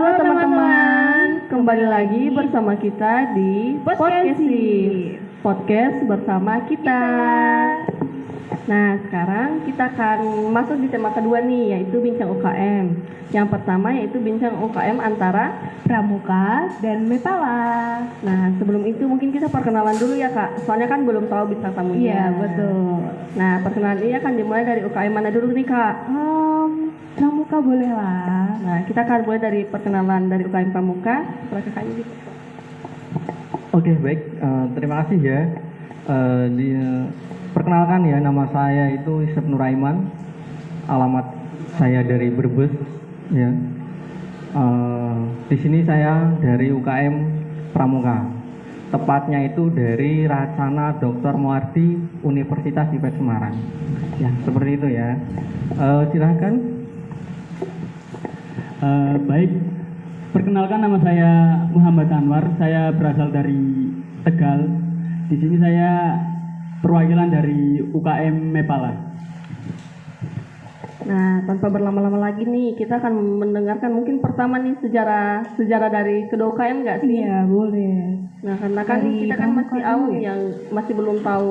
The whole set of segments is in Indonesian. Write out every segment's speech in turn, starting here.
Halo teman-teman, kembali lagi bersama kita di Podcast bersama kita. Nah, sekarang kita akan masuk di tema kedua nih, yaitu bincang UKM. Yang pertama yaitu bincang UKM antara Pramuka dan Mepala. Nah, sebelum itu mungkin kita perkenalan dulu ya Kak, soalnya kan belum tahu bintang tamunya. Iya, betul. Nah, perkenalan ini akan dimulai dari UKM mana dulu nih Kak? Pramuka boleh lah. Nah, kita akan mulai dari perkenalan dari UKM Pramuka. Silakan Kak Yudi. Oke, baik. Terima kasih ya. Perkenalkan ya, nama saya itu Isep Nuraiman. Alamat saya dari Brebes. Ya. Di sini saya dari UKM Pramuka. Tepatnya itu dari Racana Dr. Muardi Universitas IPB Semarang. Ya, seperti itu ya. Silahkan. Baik, perkenalkan nama saya Muhammad Anwar. Saya berasal dari Tegal. Di sini saya perwakilan dari UKM Mepala. Nah, tanpa berlama-lama lagi nih, kita akan mendengarkan mungkin pertama nih sejarah dari kedua UKM nggak sih? Iya, boleh. Nah, karena kan Dari kita kan masih Pramuka awam dulu ya? yang masih belum tahu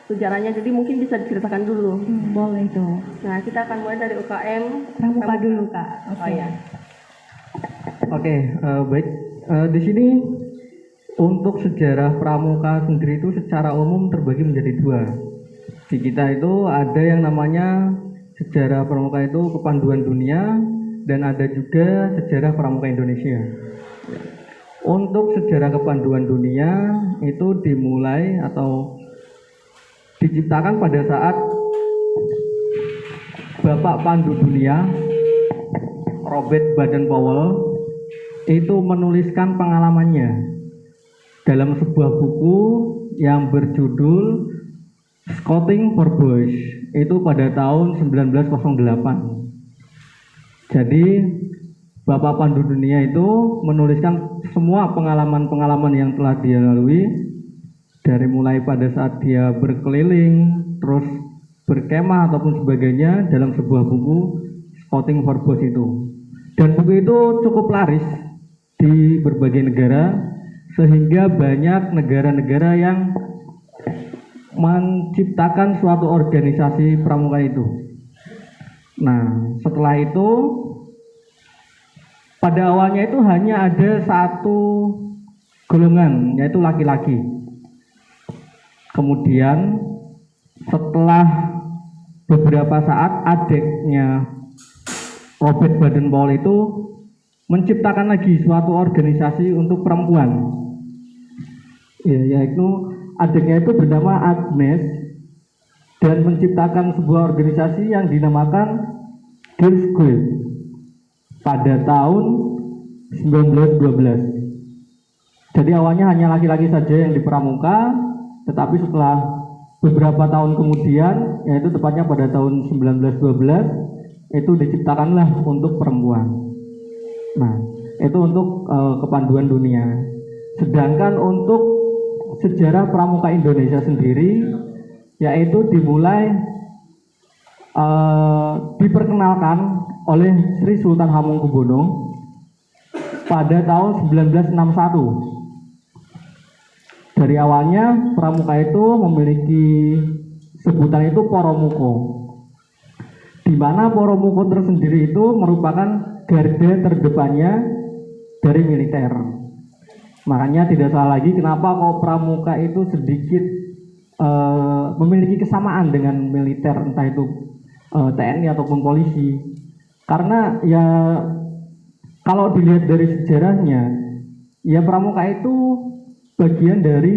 sejarahnya, jadi mungkin bisa diceritakan dulu. Boleh tuh. Nah, kita akan mulai dari UKM Pramuka dulu, Kak. Oh ya. Oke, baik. Di sini untuk sejarah Pramuka sendiri itu secara umum terbagi menjadi dua. Di kita itu ada yang namanya sejarah Pramuka itu kepanduan dunia dan ada juga sejarah Pramuka Indonesia. Untuk sejarah kepanduan dunia itu dimulai atau diciptakan pada saat Bapak Pandu Dunia Robert Baden-Powell itu menuliskan pengalamannya dalam sebuah buku yang berjudul Scouting for Boys itu pada tahun 1908. Jadi Bapak Pandu Dunia itu menuliskan semua pengalaman-pengalaman yang telah dia lalui dari mulai pada saat dia berkeliling, terus berkemah ataupun sebagainya dalam sebuah buku Scouting for Boys itu. Dan buku itu cukup laris di berbagai negara sehingga banyak negara-negara yang menciptakan suatu organisasi pramuka itu. Nah, setelah itu pada awalnya itu hanya ada satu golongan, yaitu laki-laki. Kemudian setelah beberapa saat adiknya Robert Baden-Powell itu menciptakan lagi suatu organisasi untuk perempuan. Ya, yaitu adiknya itu bernama Agnes dan menciptakan sebuah organisasi yang dinamakan Girls Guild pada tahun 1912. Jadi awalnya hanya laki-laki saja yang di Pramuka, tetapi setelah beberapa tahun kemudian, yaitu tepatnya pada tahun 1912, itu diciptakanlah untuk perempuan. Nah, itu untuk kepanduan dunia. Sedangkan untuk sejarah Pramuka Indonesia sendiri, yaitu dimulai diperkenalkan oleh Sri Sultan Hamengkubuwono pada tahun 1961. Dari awalnya Pramuka itu memiliki sebutan itu Poromuko, di mana Poromuko tersendiri itu merupakan garda terdepannya dari militer. Makanya tidak salah lagi kenapa kok Pramuka itu sedikit memiliki kesamaan dengan militer, entah itu TNI ataupun polisi. Karena ya kalau dilihat dari sejarahnya, ya Pramuka itu bagian dari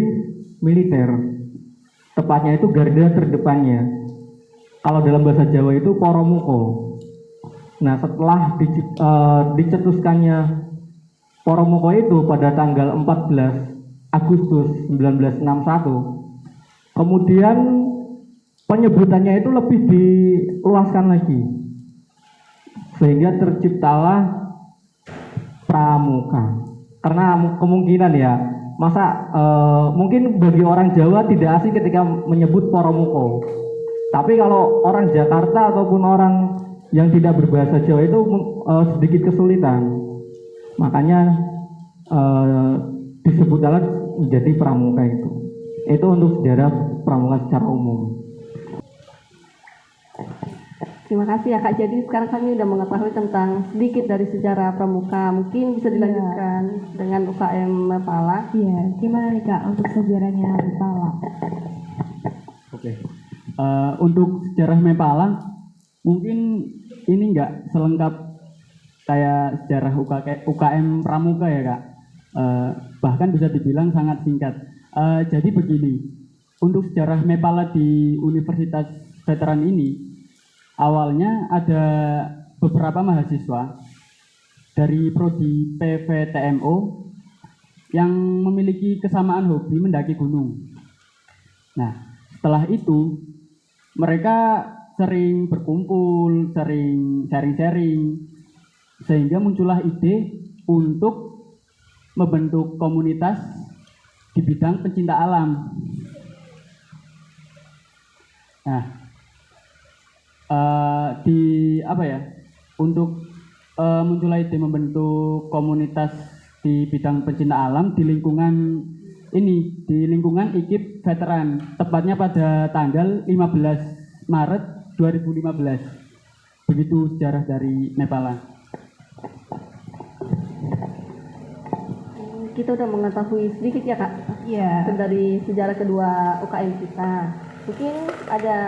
militer, tepatnya itu garda terdepannya. Kalau dalam bahasa Jawa itu Poromuko. Nah, setelah dicetuskannya Poromuko itu pada tanggal 14 Agustus 1961, kemudian penyebutannya itu lebih diluaskan lagi, sehingga terciptalah Pramuka. Karena kemungkinan ya, mungkin bagi orang Jawa tidak asing ketika menyebut Poromuko. Tapi kalau orang Jakarta ataupun orang yang tidak berbahasa Jawa itu sedikit kesulitan. Makanya disebut alat menjadi pramuka itu. Itu untuk sejarah pramuka secara umum. Terima kasih ya Kak. Jadi sekarang kami sudah mengetahui tentang sedikit dari sejarah pramuka. Mungkin bisa dilanjutkan dengan UKM Mepala. Iya, gimana nih Kak untuk sejarahnya Mepala? Oke. Untuk sejarah Mepala, mungkin ini nggak selengkap kayak sejarah UKM Pramuka ya Kak. Bahkan bisa dibilang sangat singkat. Jadi begini, untuk sejarah Mepala di Universitas Veteran ini, awalnya ada beberapa mahasiswa dari prodi PVTMO yang memiliki kesamaan hobi mendaki gunung. Nah, setelah itu mereka sering berkumpul, sering sharing-sharing, sehingga muncullah ide untuk membentuk komunitas di bidang pencinta alam. Nah, untuk munculnya ide membentuk komunitas di bidang pencinta alam di lingkungan IKIP Veteran, tepatnya pada tanggal 15 Maret 2015. Begitu sejarah dari Mepala. Kita udah mengetahui sedikit ya Kak. Iya. Dari sejarah kedua UKM kita. Mungkin ada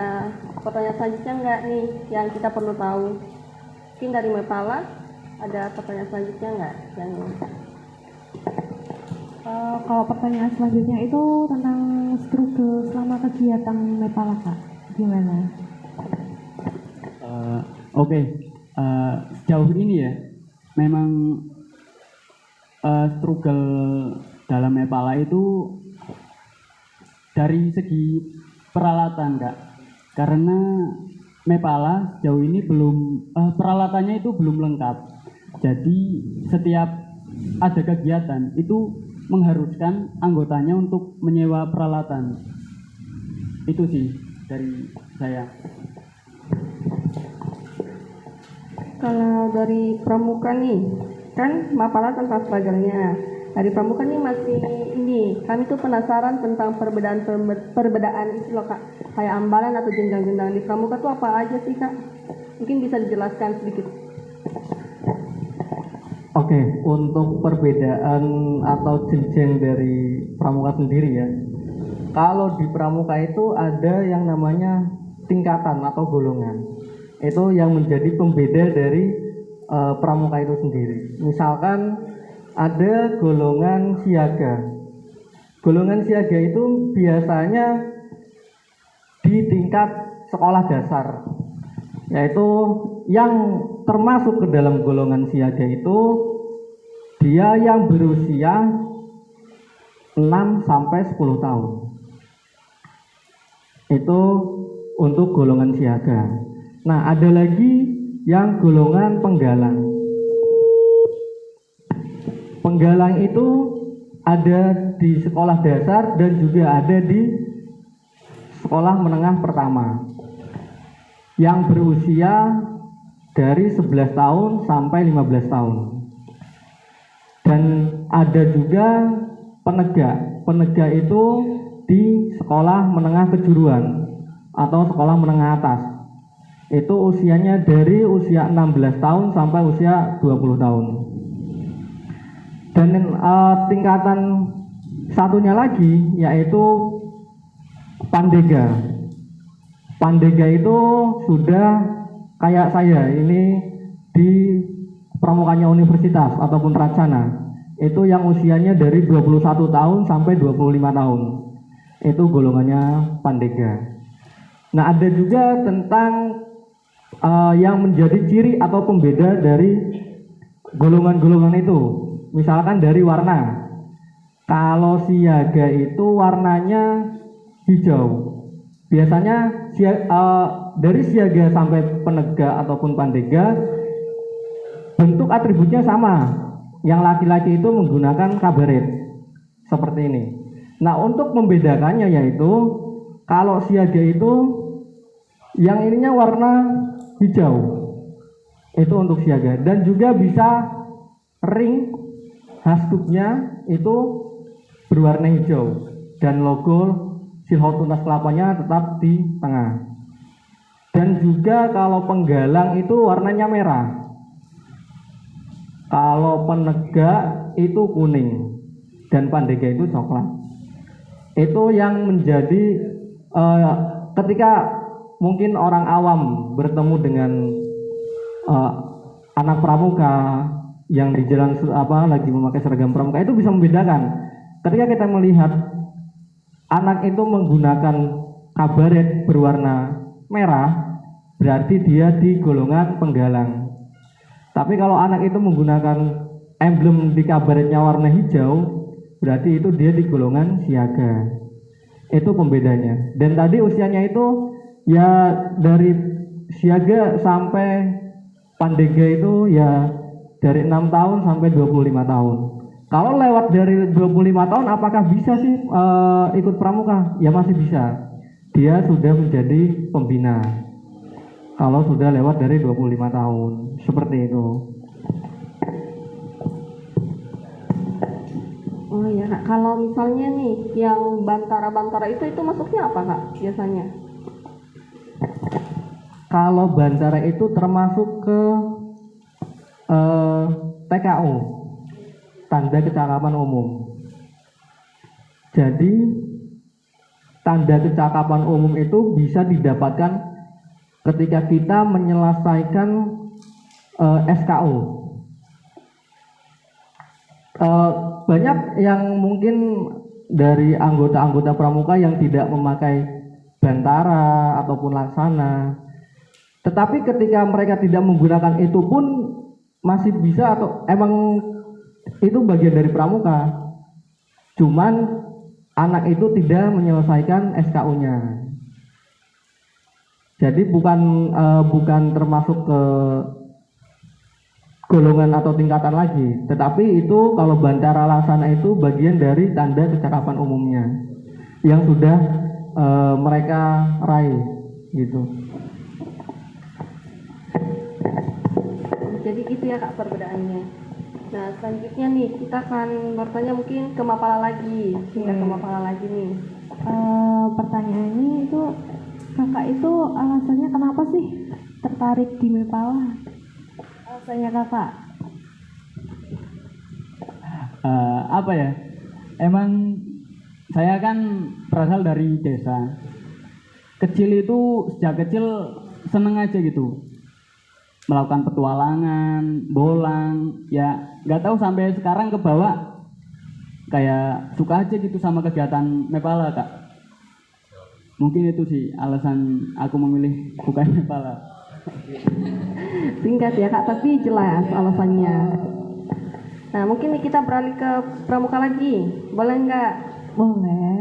pertanyaan selanjutnya nggak nih yang kita perlu tahu? Mungkin dari Mepala ada pertanyaan selanjutnya nggak? Kalau pertanyaan selanjutnya itu tentang struktur selama kegiatan Mepala Kak, gimana? Sejauh ini ya, memang struggle dalam Mepala itu dari segi peralatan Kak, karena Mepala sejauh ini peralatannya itu belum lengkap. Jadi setiap ada kegiatan itu mengharuskan anggotanya untuk menyewa peralatan. Itu sih dari saya. Kalau dari pramuka nih, kan Mapala tentang struggle-nya. Dari pramuka nih masih kami tuh penasaran tentang perbedaan itu loh Kak. Kayak ambalan atau jenjang-jenjang di pramuka tuh apa aja sih Kak? Mungkin bisa dijelaskan sedikit. Oke, untuk perbedaan atau jenjang dari pramuka sendiri ya. Kalau di pramuka itu ada yang namanya tingkatan atau golongan. Itu yang menjadi pembeda dari pramuka itu sendiri. Misalkan ada golongan siaga. Golongan siaga itu biasanya di tingkat sekolah dasar, yaitu yang termasuk ke dalam golongan siaga itu dia yang berusia 6 sampai 10 tahun. Itu untuk golongan siaga. Nah, ada lagi yang golongan penggalang. Penggalang itu ada di sekolah dasar dan juga ada di sekolah menengah pertama yang berusia dari 11 tahun sampai 15 tahun. Dan ada juga penegak. Penegak itu di sekolah menengah kejuruan atau sekolah menengah atas. Itu usianya dari usia 16 tahun sampai usia 20 tahun. Dan tingkatan satunya lagi yaitu pandega. Pandega itu sudah kayak saya ini di pramukanya universitas ataupun Racana. Itu yang usianya dari 21 tahun sampai 25 tahun. Itu golongannya pandega. Nah, ada juga tentang yang menjadi ciri atau pembeda dari golongan-golongan itu. Misalkan dari warna. Kalau siaga itu warnanya hijau. Biasanya dari siaga sampai penegak ataupun pandega bentuk atributnya sama. Yang laki-laki itu menggunakan kabaret seperti ini. Nah, untuk membedakannya yaitu kalau siaga itu yang ininya warna hijau. Itu untuk siaga. Dan juga bisa ring hasduknya itu berwarna hijau dan logo silhouette tuntas kelapanya tetap di tengah. Dan juga kalau penggalang itu warnanya merah. Kalau penegak itu kuning dan pandega itu coklat. Itu yang menjadi ketika mungkin orang awam bertemu dengan anak pramuka yang di jalan lagi memakai seragam pramuka, itu bisa membedakan. Ketika kita melihat anak itu menggunakan kabaret berwarna merah, berarti dia di golongan penggalang. Tapi kalau anak itu menggunakan emblem di kabaretnya warna hijau, berarti itu dia di golongan siaga. Itu pembedanya. Dan tadi usianya itu ya dari siaga sampai pandega itu ya dari 6 tahun sampai 25 tahun. Kalau lewat dari 25 tahun apakah bisa sih ikut pramuka? Ya masih bisa. Dia sudah menjadi pembina. Kalau sudah lewat dari 25 tahun. Seperti itu. Oh iya Kak, kalau misalnya nih yang bantara-bantara itu masuknya apa Kak biasanya? Kalau bantara itu termasuk ke TKU, tanda kecakapan umum. Jadi tanda kecakapan umum itu bisa didapatkan ketika kita menyelesaikan SKU. Banyak yang mungkin dari anggota-anggota pramuka yang tidak memakai bantara ataupun laksana, tetapi ketika mereka tidak menggunakan itu pun masih bisa atau emang itu bagian dari pramuka. Cuman anak itu tidak menyelesaikan SKU-nya. Jadi bukan termasuk ke golongan atau tingkatan lagi, tetapi itu kalau bantara laksana itu bagian dari tanda kecakapan umumnya yang sudah mereka raih gitu. Jadi gitu ya Kak perbedaannya. Nah selanjutnya nih kita akan bertanya mungkin ke Mapala lagi, sehingga ke Mapala lagi nih. Pertanyaannya itu kakak itu alasannya kenapa sih tertarik di Mepala? Alasannya kakak? Apa ya? Emang saya kan berasal dari desa. Kecil itu sejak kecil seneng aja gitu. Melakukan petualangan, bolang, ya nggak tahu sampai sekarang kebawa kayak suka aja gitu sama kegiatan Mepala Kak. Mungkin itu sih alasan aku memilih bukan Mepala. Singkat ya Kak, tapi jelas alasannya. Nah mungkin nih kita beralih ke pramuka lagi, boleh nggak? Boleh.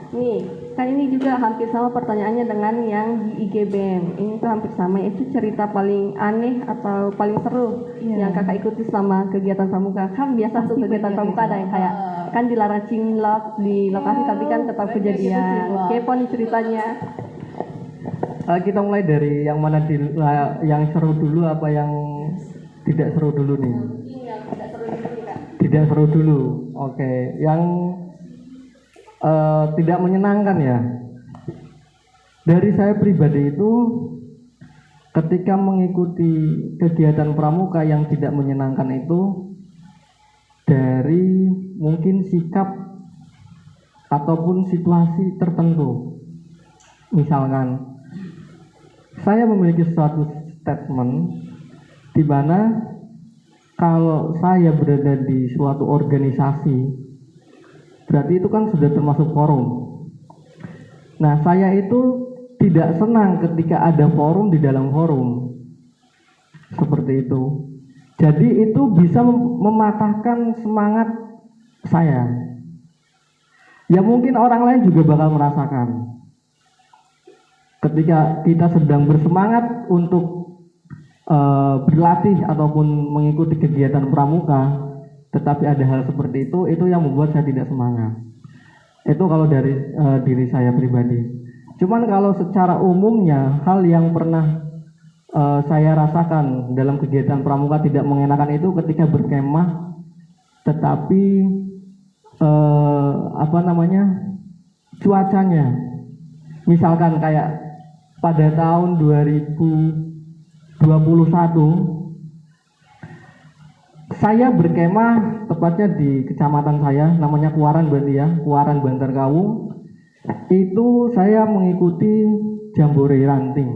Nih kan ini juga hampir sama pertanyaannya dengan yang di IGBM. Ini tuh hampir sama, itu cerita paling aneh atau paling seru yang kakak ikuti selama kegiatan pramuka. Kan biasa tuh kegiatan pramuka ada yang kayak kan dilarang cinlok di lokasi, tapi kan tetap kejadian. Kepo nih ceritanya. Kita mulai dari yang mana yang seru dulu apa yang tidak seru dulu nih? Tidak seru dulu. Oke, yang tidak menyenangkan ya. Dari saya pribadi itu ketika mengikuti kegiatan pramuka yang tidak menyenangkan itu dari mungkin sikap ataupun situasi tertentu. Misalkan saya memiliki suatu statement di mana kalau saya berada di suatu organisasi berarti itu kan sudah termasuk forum. Nah, saya itu tidak senang ketika ada forum di dalam forum. Seperti itu. Jadi itu bisa mematahkan semangat saya. Ya mungkin orang lain juga bakal merasakan. Ketika kita sedang bersemangat untuk berlatih ataupun mengikuti kegiatan pramuka, tetapi ada hal seperti itu yang membuat saya tidak semangat. Itu kalau dari diri saya pribadi. Cuman kalau secara umumnya hal yang pernah saya rasakan dalam kegiatan pramuka tidak mengenakan itu ketika berkemah, tetapi cuacanya, misalkan kayak pada tahun 2021 saya berkemah tepatnya di kecamatan saya, namanya Kuaran berarti ya, Kuaran Bantar Kawung. Itu saya mengikuti jambore ranting.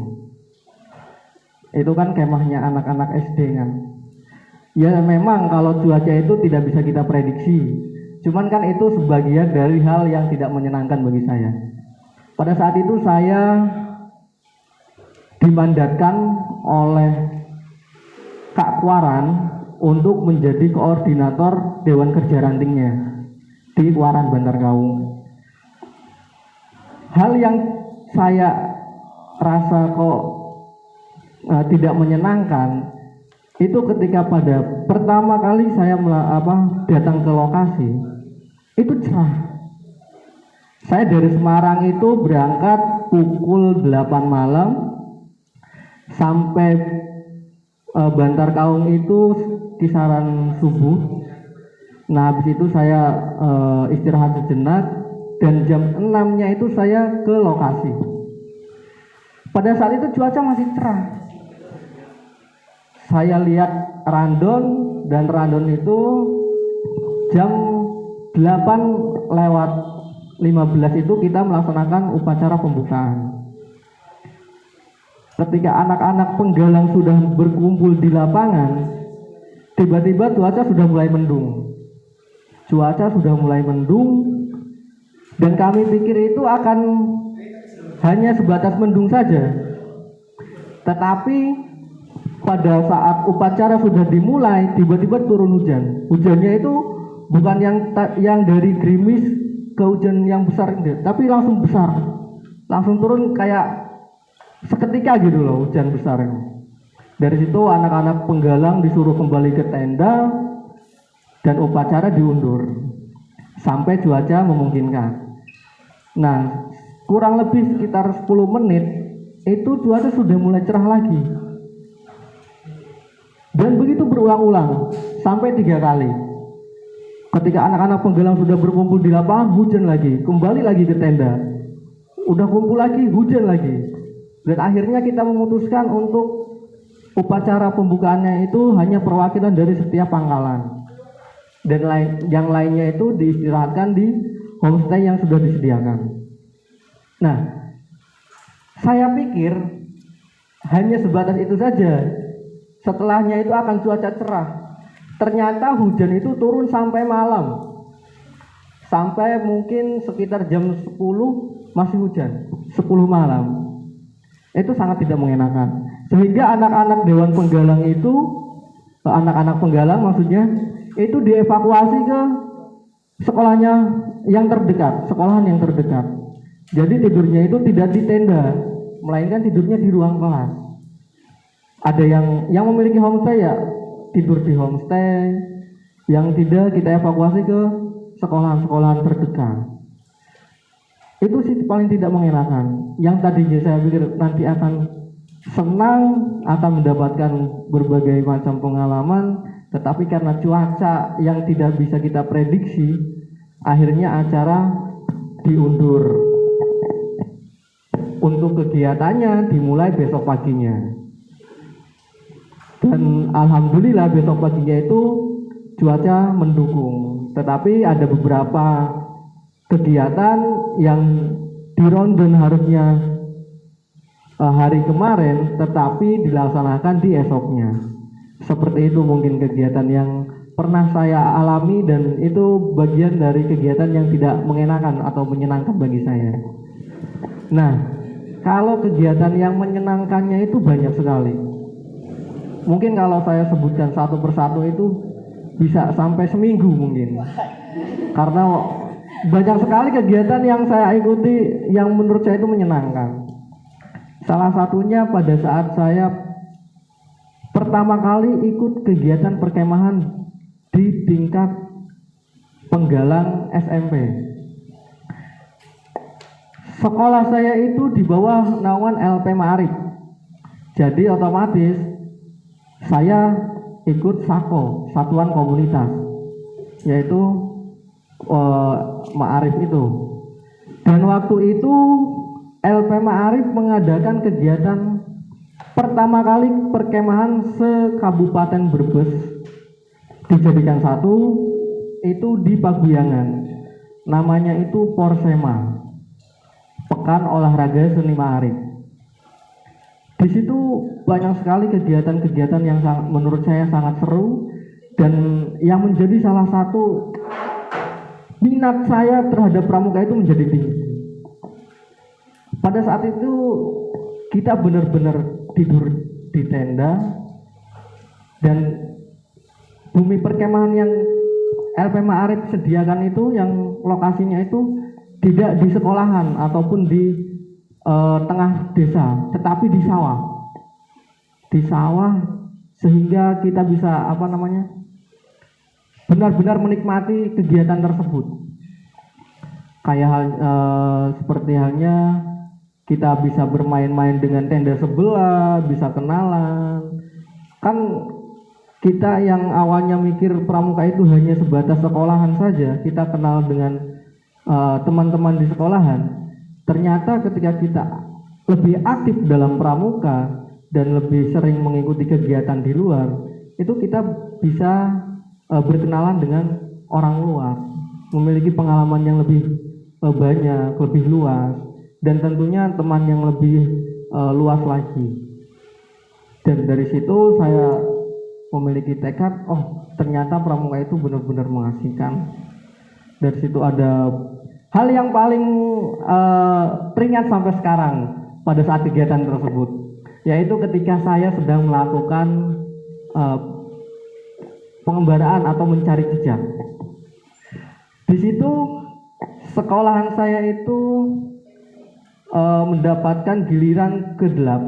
Itu kan kemahnya anak-anak SD kan. Ya memang kalau cuaca itu tidak bisa kita prediksi. Cuman kan itu sebagian dari hal yang tidak menyenangkan bagi saya. Pada saat itu saya dimandatkan oleh Kak Kuaran untuk menjadi koordinator Dewan Kerja Rantingnya di Kuaran Bantar Kawung. Hal yang saya rasa kok tidak menyenangkan itu ketika pada pertama kali saya datang ke lokasi itu cerah. Saya dari Semarang itu berangkat pukul 8 malam sampai Bantar Kawung itu kisaran subuh. Nah habis itu saya istirahat sejenak dan jam 6-nya itu saya ke lokasi. Pada saat itu cuaca masih cerah. Saya lihat randon dan randon itu jam 8:15 itu kita melaksanakan upacara pembukaan. Ketika anak-anak penggalang sudah berkumpul di lapangan, tiba-tiba cuaca sudah mulai mendung. Dan kami pikir itu akan hanya sebatas mendung saja. Tetapi pada saat upacara sudah dimulai, tiba-tiba turun hujan. Hujannya itu bukan yang dari gerimis ke hujan yang besar, tapi langsung besar. Langsung turun kayak seketika gitu loh, hujan besar. Dari situ anak-anak penggalang disuruh kembali ke tenda dan upacara diundur sampai cuaca memungkinkan. Nah, kurang lebih sekitar 10 menit itu cuaca sudah mulai cerah lagi. Dan begitu berulang-ulang sampai 3 kali. Ketika anak-anak penggalang sudah berkumpul di lapangan, hujan lagi, kembali lagi ke tenda. Udah kumpul lagi, hujan lagi. Dan akhirnya kita memutuskan untuk upacara pembukaannya itu hanya perwakilan dari setiap pangkalan. Dan yang lainnya itu diistirahatkan di homestay yang sudah disediakan. Nah, saya pikir hanya sebatas itu saja. Setelahnya itu akan cuaca cerah. Ternyata hujan itu turun sampai malam. Sampai mungkin sekitar jam 10 masih hujan. 10 malam. Itu sangat tidak mengenakan. Sehingga anak-anak Dewan Penggalang itu, anak-anak penggalang maksudnya, itu dievakuasi ke sekolahnya yang terdekat, sekolahan yang terdekat. Jadi tidurnya itu tidak di tenda, melainkan tidurnya di ruang kelas. Ada yang memiliki homestay ya tidur di homestay, yang tidak kita evakuasi ke sekolahan-sekolahan terdekat. Itu sih paling tidak mengenakan. Yang tadinya saya pikir nanti akan senang, akan mendapatkan berbagai macam pengalaman, tetapi karena cuaca yang tidak bisa kita prediksi, akhirnya acara diundur. Untuk kegiatannya dimulai besok paginya. Dan alhamdulillah besok paginya itu cuaca mendukung. Tetapi ada beberapa kegiatan yang dirondon harusnya hari kemarin, tetapi dilaksanakan di esoknya. Seperti itu mungkin kegiatan yang pernah saya alami, dan itu bagian dari kegiatan yang tidak mengenakan atau menyenangkan bagi saya. Nah, kalau kegiatan yang menyenangkannya itu banyak sekali. Mungkin kalau saya sebutkan satu persatu itu bisa sampai seminggu mungkin. Karena banyak sekali kegiatan yang saya ikuti yang menurut saya itu menyenangkan. Salah satunya pada saat saya pertama kali ikut kegiatan perkemahan di tingkat penggalang SMP. Sekolah saya itu di bawah naungan LP Ma'arif. Jadi otomatis saya ikut SAKO, satuan komunitas, yaitu Ma'arif itu. Dan waktu itu LP Ma'arif mengadakan kegiatan pertama kali perkemahan se-Kabupaten Brebes, dijadikan satu itu di Paguyangan, namanya itu Porsema, Pekan Olahraga Seni Ma'arif. Di situ banyak sekali kegiatan-kegiatan yang menurut saya sangat seru dan yang menjadi salah satu minat saya terhadap pramuka itu menjadi tinggi. Pada saat itu kita benar-benar tidur di tenda dan bumi perkemahan yang LP Ma'arif sediakan itu yang lokasinya itu tidak di sekolahan ataupun di tengah desa, tetapi di sawah sehingga kita bisa benar-benar menikmati kegiatan tersebut. Kayak seperti halnya kita bisa bermain-main dengan tenda sebelah, bisa kenalan. Kan kita yang awalnya mikir pramuka itu hanya sebatas sekolahan saja, kita kenal dengan teman-teman di sekolahan. Ternyata ketika kita lebih aktif dalam pramuka dan lebih sering mengikuti kegiatan di luar, itu kita bisa berkenalan dengan orang luar, memiliki pengalaman yang lebih banyak, lebih luas, dan tentunya teman yang lebih luas lagi. Dan dari situ saya memiliki tekad, ternyata pramuka itu benar-benar mengasihkan. Dari situ ada hal yang paling teringat sampai sekarang pada saat kegiatan tersebut, yaitu ketika saya sedang melakukan pengembaraan atau mencari jejak. Di situ sekolahan saya itu mendapatkan giliran ke-8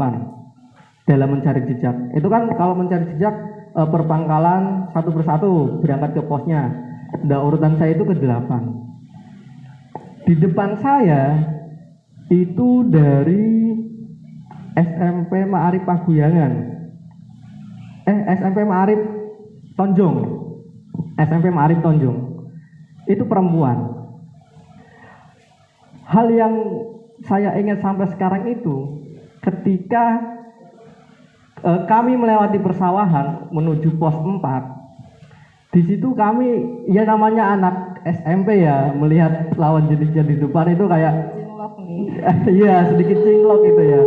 dalam mencari jejak. Itu kan kalau mencari jejak perpangkalan satu persatu berangkat ke posnya. Nah, urutan saya itu ke-8. Di depan saya itu dari SMP Ma'arif Paguyangan, SMP Ma'arif Tonjong, SMP Ma'arif Tonjong, itu perempuan. Hal yang saya ingat sampai sekarang itu ketika kami melewati persawahan menuju pos 4. Di situ kami, ya namanya anak SMP ya, melihat lawan jenisnya di depan itu kayak Cinlok nih. iya, sedikit cinlok gitu ya.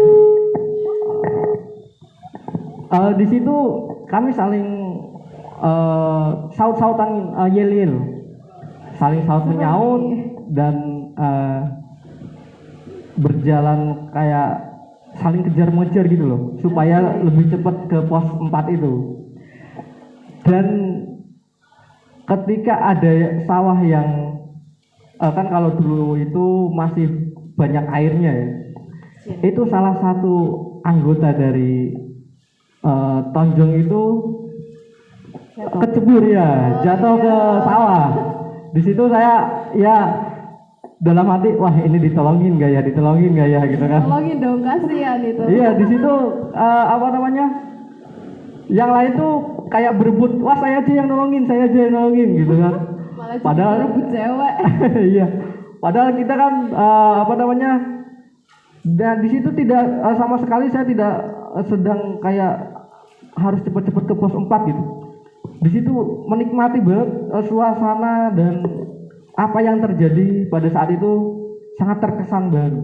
Di situ kami saling saut-sautan, yel-yel, saling saut menyaut dan berjalan kayak saling kejar-mengejar gitu loh, supaya lebih cepat ke pos 4 itu. Dan ketika ada sawah yang kan kalau dulu itu masih banyak airnya ya, itu salah satu anggota dari Tonjong itu kecebur ya, jatuh ke sawah. Di situ saya ya dalam hati, wah ini ditolongin gak ya gitu kan. Tolongin dong, kasihan itu. Iya, di situ yang lain tuh kayak berebut, wah saya aja yang nolongin gitu kan. Padahal rebut cewek. iya, padahal kita kan dan di situ tidak sama sekali saya tidak sedang kayak harus cepat-cepat ke pos 4 gitu. Di situ menikmati banget suasana dan apa yang terjadi pada saat itu sangat terkesan banget.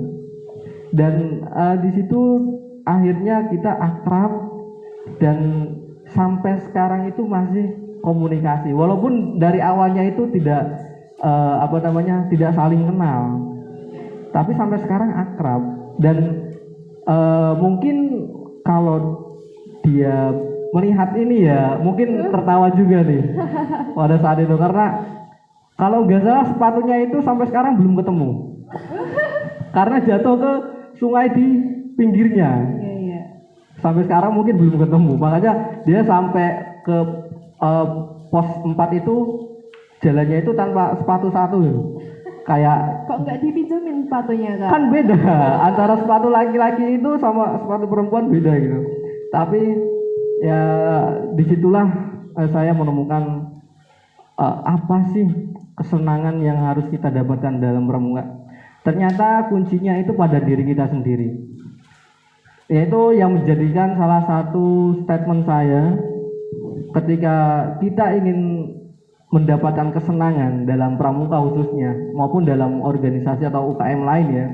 Dan di situ akhirnya kita akrab dan sampai sekarang itu masih komunikasi. Walaupun dari awalnya itu tidak tidak saling kenal, tapi sampai sekarang akrab. Dan mungkin kalau dia melihat ini ya mungkin tertawa juga nih pada saat itu, karena kalau nggak salah sepatunya itu sampai sekarang belum ketemu karena jatuh ke sungai di pinggirnya. Iya. Sampai sekarang mungkin belum ketemu, makanya dia sampai ke pos 4 itu jalannya itu tanpa sepatu satu gitu. Kayak Kok nggak dipinjemin sepatunya, Kak? kan beda antara sepatu laki-laki itu sama sepatu perempuan, beda gitu. Tapi ya disitulah saya menemukan apa sih kesenangan yang harus kita dapatkan dalam pramuka. Ternyata kuncinya itu pada diri kita sendiri, yaitu yang menjadikan salah satu statement saya ketika kita ingin mendapatkan kesenangan dalam pramuka khususnya maupun dalam organisasi atau UKM lain ya,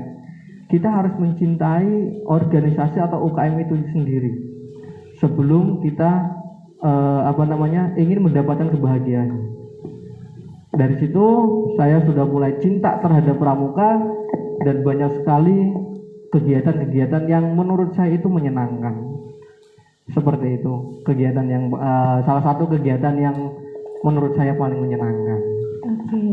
kita harus mencintai organisasi atau UKM itu sendiri sebelum kita ingin mendapatkan kebahagiaan. Dari situ saya sudah mulai cinta terhadap pramuka dan banyak sekali kegiatan-kegiatan yang menurut saya itu menyenangkan. Seperti itu, kegiatan yang salah satu kegiatan yang menurut saya paling menyenangkan. Oke.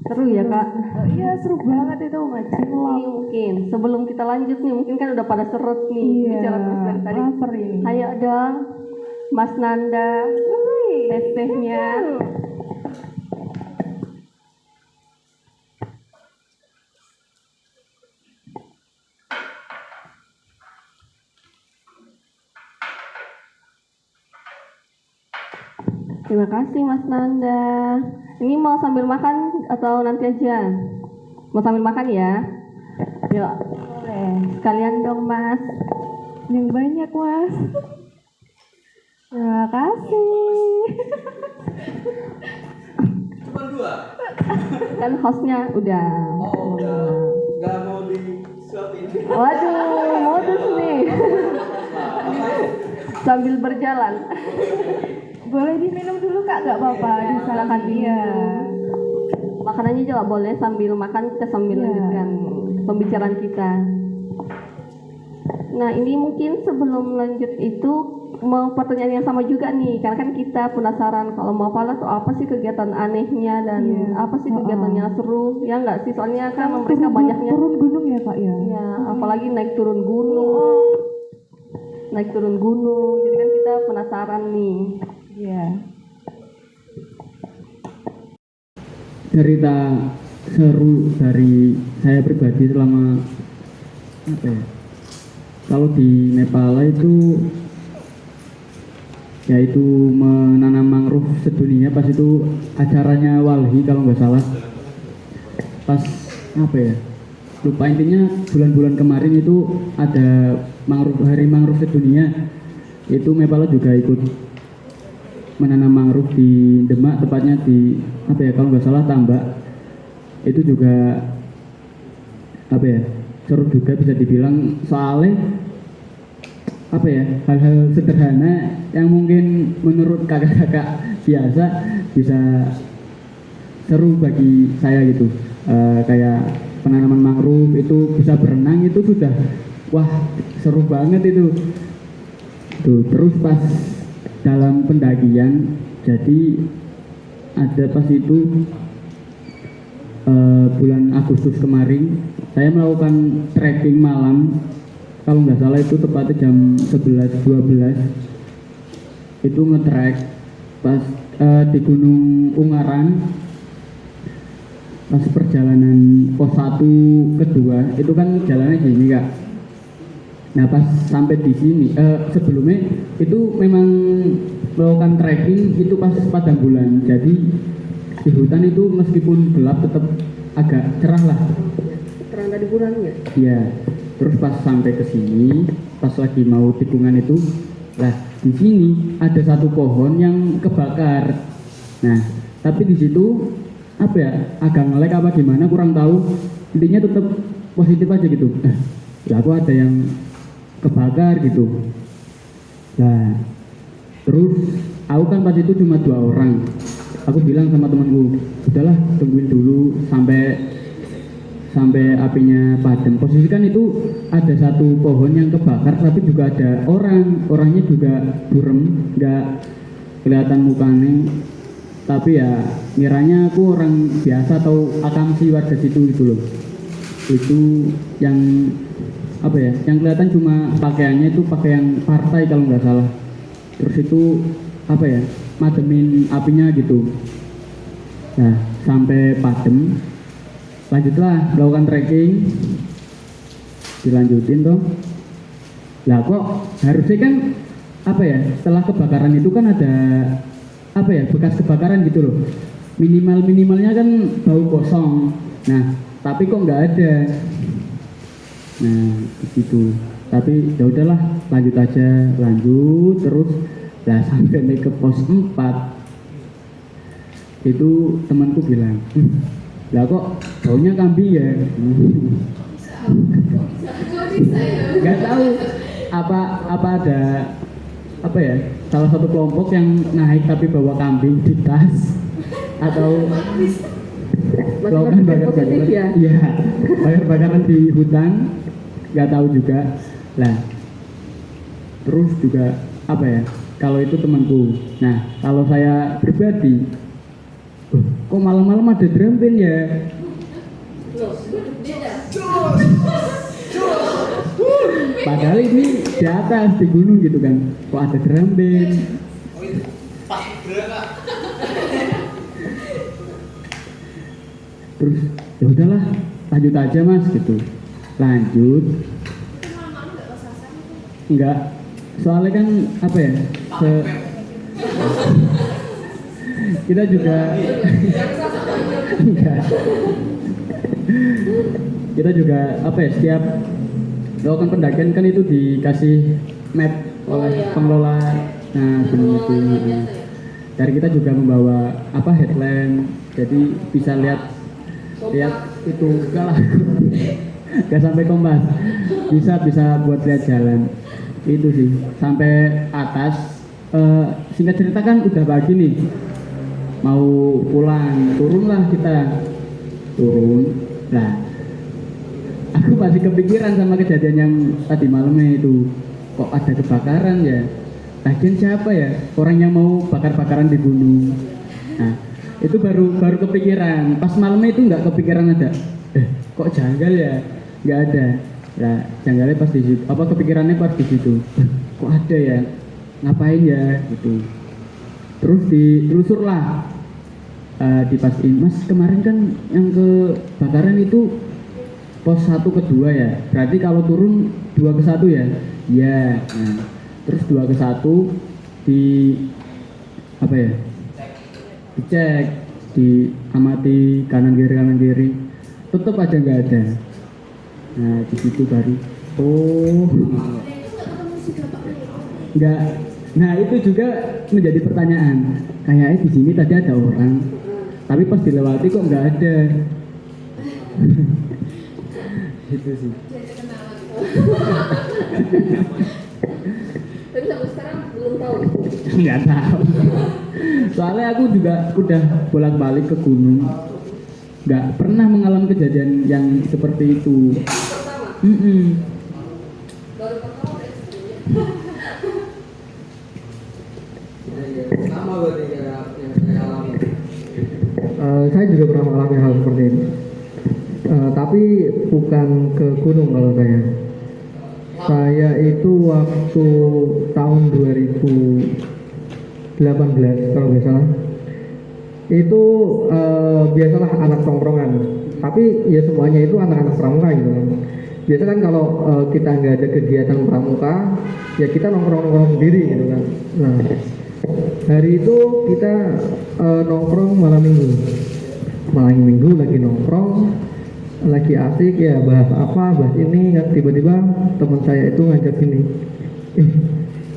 Seru ya Kak? Iya seru banget itu ngaji. Ini mungkin sebelum kita lanjut nih, mungkin kan udah pada seret nih Iya. bicara terus dari tadi. Lapar ini. Ayo dong, Mas Nanda, teh-tehnya. Terima kasih Mas Nanda. Ini mau sambil makan atau nanti aja? Mau sambil makan ya? Yuk, boleh. Sekalian dong Mas. Yang banyak Mas. Terima kasih. Cuma 2? Kan hostnya udah. Oh udah, nggak mau disuapin. Waduh, modus nih. Sambil berjalan. Boleh diminum dulu Kak, nggak apa-apa. Silakan dia. Makanannya juga boleh sambil makan, kita sambil Iya. lanjutkan pembicaraan kita. Nah ini mungkin sebelum lanjut itu mau pertanyaan yang sama juga nih, karena kan kita penasaran kalau mau Mapala tuh apa sih kegiatan anehnya dan Iya. apa sih kegiatan yang seru, ya nggak sih? Soalnya kan mereka Turun- banyaknya, turun gunung ya Kak ya. ya apalagi naik turun gunung, jadi kan kita penasaran nih. Iya. Cerita seru dari saya pribadi selama apa ya, kalau di Nepal itu yaitu menanam mangrove sedunia. Pas itu acaranya Walhi kalau nggak salah, pas apa ya, lupa, intinya bulan-bulan kemarin itu ada hari mangrove sedunia. Itu Nepal juga ikut menanam mangrove di Demak, tepatnya di apa ya, kalau nggak salah Tambak. Itu juga apa ya, seru juga bisa dibilang, soalnya apa ya, hal-hal sederhana yang mungkin menurut kakak-kakak biasa bisa seru bagi saya gitu. Kayak penanaman mangrove itu, bisa berenang itu sudah wah seru banget itu. Tuh, terus pas dalam pendakian, jadi ada pas itu bulan Agustus kemarin saya melakukan trekking malam, kalau nggak salah itu tepatnya jam 11-12 itu nge-trek pas di Gunung Ungaran. Pas perjalanan pos 1 ke 2 itu kan jalannya gini Kak. Nah pas sampai di sini sebelumnya itu memang melakukan trekking itu pas padang bulan, jadi di hutan itu meskipun gelap tetap agak cerah lah. Terang dari bulan ya? Iya. Terus pas sampai ke sini, pas lagi mau tikungan itu, lah di sini ada satu pohon yang kebakar. Nah tapi di situ apa ya, agak ngelek apa gimana kurang tahu, intinya tetap positif aja gitu. Lah aku ada yang kebakar gitu. Nah terus aku kan pas itu cuma 2 orang, aku bilang sama temanku, udahlah tungguin dulu sampai apinya padam. Posisi kan itu ada satu pohon yang kebakar, tapi juga ada orangnya juga burem, nggak kelihatan mukanya, tapi ya ngiranya aku orang biasa atau akamsi warga situ gitu loh. Itu yang apa ya, yang kelihatan cuma pakaiannya itu pakaian partai kalau nggak salah. Terus itu apa ya, mademin apinya gitu. Nah sampai padem, lanjutlah melakukan trekking, dilanjutin toh. Lah kok harusnya kan apa ya, setelah kebakaran itu kan ada apa ya, bekas kebakaran gitu loh. Minimalnya kan bau kosong. Nah, tapi kok nggak ada. Nah, gitu. Tapi ya udahlah, lanjut aja, lanjut terus. Lah sampai naik ke pos 4 itu temanku bilang, lah kok baunya kambing ya? Nggak tahu apa ada apa ya, salah satu kelompok yang naik tapi bawa kambing di tas atau melakukan bakar-bakaran, ya? iya, bakar-bakaran di hutan, nggak tahu juga. Lah terus juga apa ya, kalau itu temanku. Nah kalau saya pribadi, kok malam-malam ada drum band ya? Padahal ini di atas, di gunung gitu kan, kok ada drum band? Terus ya udahlah, lanjut aja mas gitu. Lanjut. Enggak, soalnya kan apa ya? Kita juga enggak. Kita juga apa ya, setiap melakukan pendakian kan itu dikasih map oleh pengelola. Nah, gunung itu. Dari kita juga membawa apa, headlamp, jadi bisa lihat itu enggak lah. Enggak sampai kompas. Bisa buat lihat jalan. Itu sih sampai atas. Singkat cerita kan udah pagi nih, mau pulang, turunlah kita. Nah, aku masih kepikiran sama kejadian yang tadi malamnya itu. Kok ada kebakaran ya? Lagian siapa ya orang yang mau bakar-bakaran di gunung? Nah, itu baru kepikiran. Pas malamnya itu nggak kepikiran ada. Kok janggal ya? Nggak ada. Nah, janggalnya pas di situ. Apa kepikirannya pas di situ? Kok ada ya? Ngapain ya? Gitu. Terus ditelusur lah. Dipastiin, mas kemarin kan yang kebakaran itu pos 1 ke 2 ya, berarti kalau turun 2 ke 1 ya? Iya. Nah, terus 2 ke 1 di apa ya, dicek, diamati kanan kiri, tetap aja nggak ada. Nah di situ baru nggak. Nah itu juga menjadi pertanyaan, kayaknya di sini tadi ada orang, tapi pas dilewati kok nggak ada. Itu sih. Tapi sampai sekarang belum tahu. Nggak tahu. Soalnya aku juga udah bolak-balik ke gunung, nggak pernah mengalami kejadian yang seperti itu. Baru pertama deh. Sama berarti kayak yang saya alami. Saya juga pernah mengalami hal seperti ini. Tapi bukan ke gunung kalau saya. Saya itu waktu tahun 2018 kalau nggak salah. Itu biasalah anak tongkrongan. Tapi ya semuanya itu anak-anak pramuka gitu kan. Biasa kan kalau kita nggak ada kegiatan pramuka, ya kita nongkrong-nongkrong sendiri gitu kan. Nah, hari itu kita nongkrong malam minggu lagi nongkrong, lagi asik ya, bahas ini kan, tiba-tiba teman saya itu ngajak gini,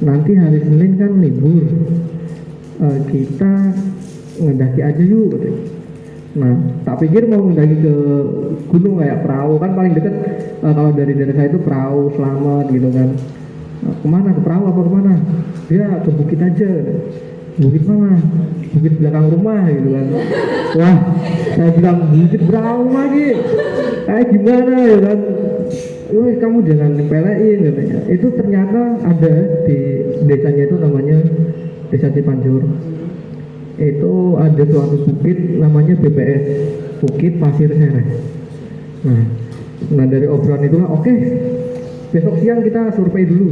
nanti hari Senin kan libur, kita ngedaki aja yuk katanya. Nah tak pikir mau ngedaki ke gunung kayak perahu kan paling deket, kalau dari daerah saya itu perahu selamat gitu kan. Kemana, ke perahu apa kemana? Ya ke bukit aja. Bukit mana? Bukit belakang rumah gitu kan. Wah, saya bilang bukit perahu lagi. Kayak gimana ya kan? Kamu jangan nyepelein katanya. Itu ternyata ada di desanya itu, namanya Desa Cipanjur. Itu ada suatu bukit namanya BPS, Bukit Pasir Sereh. Nah dari obrolan itulah oke, besok siang kita survei dulu.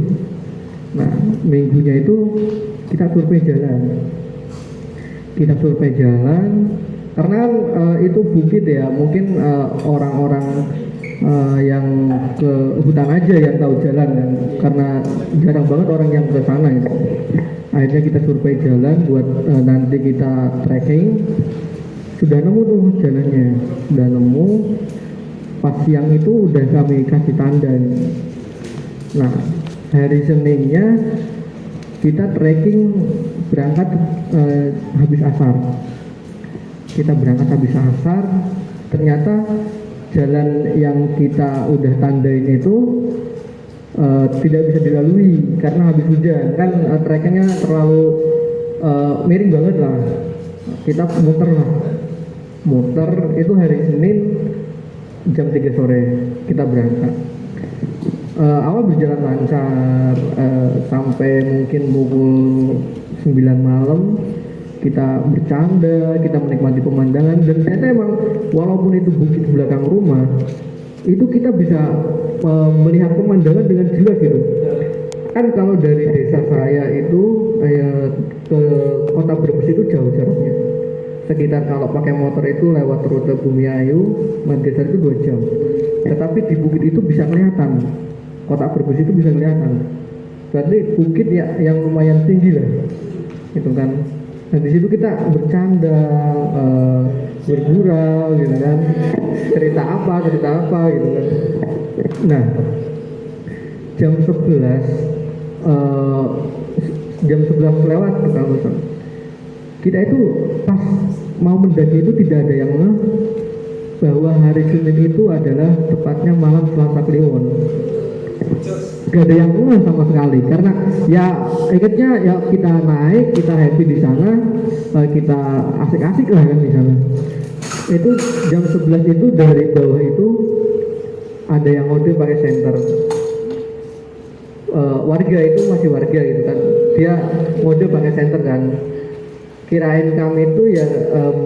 Nah minggunya itu kita survei jalan karena itu bukit ya, mungkin orang-orang yang ke hutan aja yang tahu jalan kan, karena jarang banget orang yang ke sana gitu. Akhirnya kita survei jalan buat nanti kita trekking. Sudah nemu tuh jalannya, sudah nemu. Pas siang itu udah kami kasih tanda. Nah, hari Seninnya kita trekking berangkat habis asar. Kita berangkat habis asar, ternyata jalan yang kita udah tandain itu tidak bisa dilalui karena habis hujan. Kan trekkingnya terlalu miring banget lah. Kita muter itu hari Senin jam 3 sore kita berangkat. Awal berjalan lancar sampai mungkin pukul 9 malam kita bercanda, kita menikmati pemandangan, dan ternyata emang walaupun itu bukit belakang rumah itu kita bisa melihat pemandangan dengan jelas gitu. Kan kalau dari desa saya itu ke kota Brebes itu jauh jaraknya, sekitar kalau pakai motor itu lewat rute Bumiayu Margesar itu 2 jam, tetapi di bukit itu bisa kelihatan, kota Brebes itu bisa kelihatan. Berarti bukit ya yang lumayan tinggi lah itu kan. Nah di situ kita bercanda, bergurau gitu kan, cerita apa gitu kan. Nah jam 11 lewat kita itu pas mau mendaki itu tidak ada yang ngeh bahwa hari Senin itu adalah tepatnya malam Selasa Kliwon. Gak ada yang ngeh sama sekali, karena ya ingatnya ya kita naik, kita happy di sana, kita asik-asik lah kan di sana. Itu jam 11 itu dari bawah itu ada yang ngode pakai senter. Warga itu masih warga gitu kan, dia ngode pakai senter kan. Kirain kami itu ya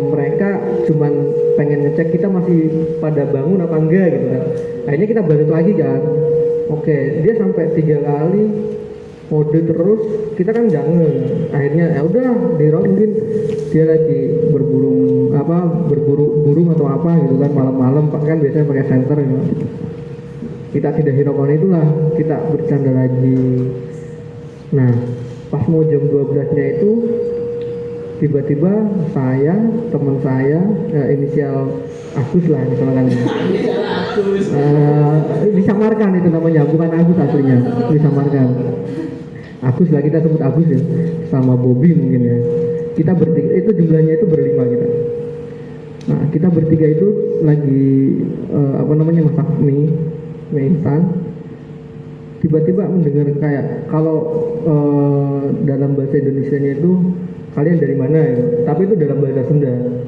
mereka cuman pengen ngecek kita masih pada bangun apa enggak gitu kan. Akhirnya kita balik lagi kan. Oke, dia sampai 3 kali mode terus, kita kan jangan. Akhirnya ya udah dirok, mungkin dia lagi berburu burung atau apa gitu kan, malam-malam kan biasanya pakai senter gitu. Kita tidak hiraukan itulah, kita bercanda lagi. Nah, pas mau jam 12-nya itu tiba-tiba saya, teman saya, inisial Agus lah misalkan, disamarkan itu namanya, bukan Agus aslinya, disamarkan Agus lah, kita sebut Agus ya, sama Bobby mungkin ya. Kita bertiga, itu jumlahnya itu berlima kita. Nah kita bertiga itu lagi masak mie instan. Tiba-tiba mendengar kayak kalau dalam bahasa Indonesianya itu kalian dari mana ya? Tapi itu dalam bahasa Sunda.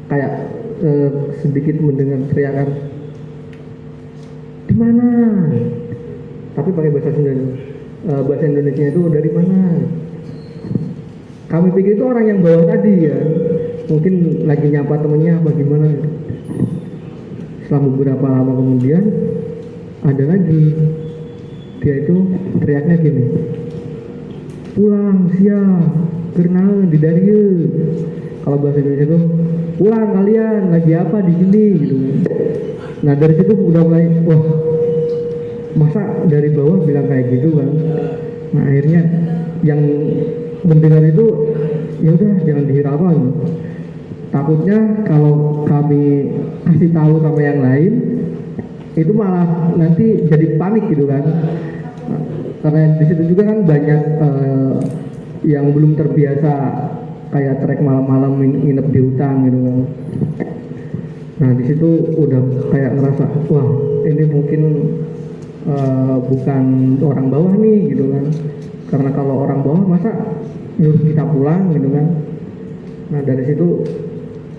Kayak sedikit mendengar teriakan di mana? Tapi pakai bahasa Sunda itu. Bahasa Indonesia itu dari mana? Kami pikir itu orang yang bawah tadi ya. Mungkin lagi nyapa temennya apa gimana gitu. Selama beberapa lama kemudian ada lagi, dia itu teriaknya gini, pulang siang karena di Dario. Kalau bahasa Indonesia itu pulang kalian, lagi apa di sini gitu. Nah dari situ udah mulai, wah masa dari bawah bilang kayak gitu kan. Nah akhirnya yang mendengar itu ya udah jangan dihiraukan. Takutnya kalau kami kasih tahu sama yang lain itu malah nanti jadi panik gitu kan. Nah, karena di situ juga kan banyak yang belum terbiasa kayak trek malam-malam nginep di hutan gitu kan. Nah di situ udah kayak ngerasa wah ini mungkin bukan orang bawah nih gitu kan. Karena kalau orang bawah masa nyuruh kita pulang gitu kan. Nah dari situ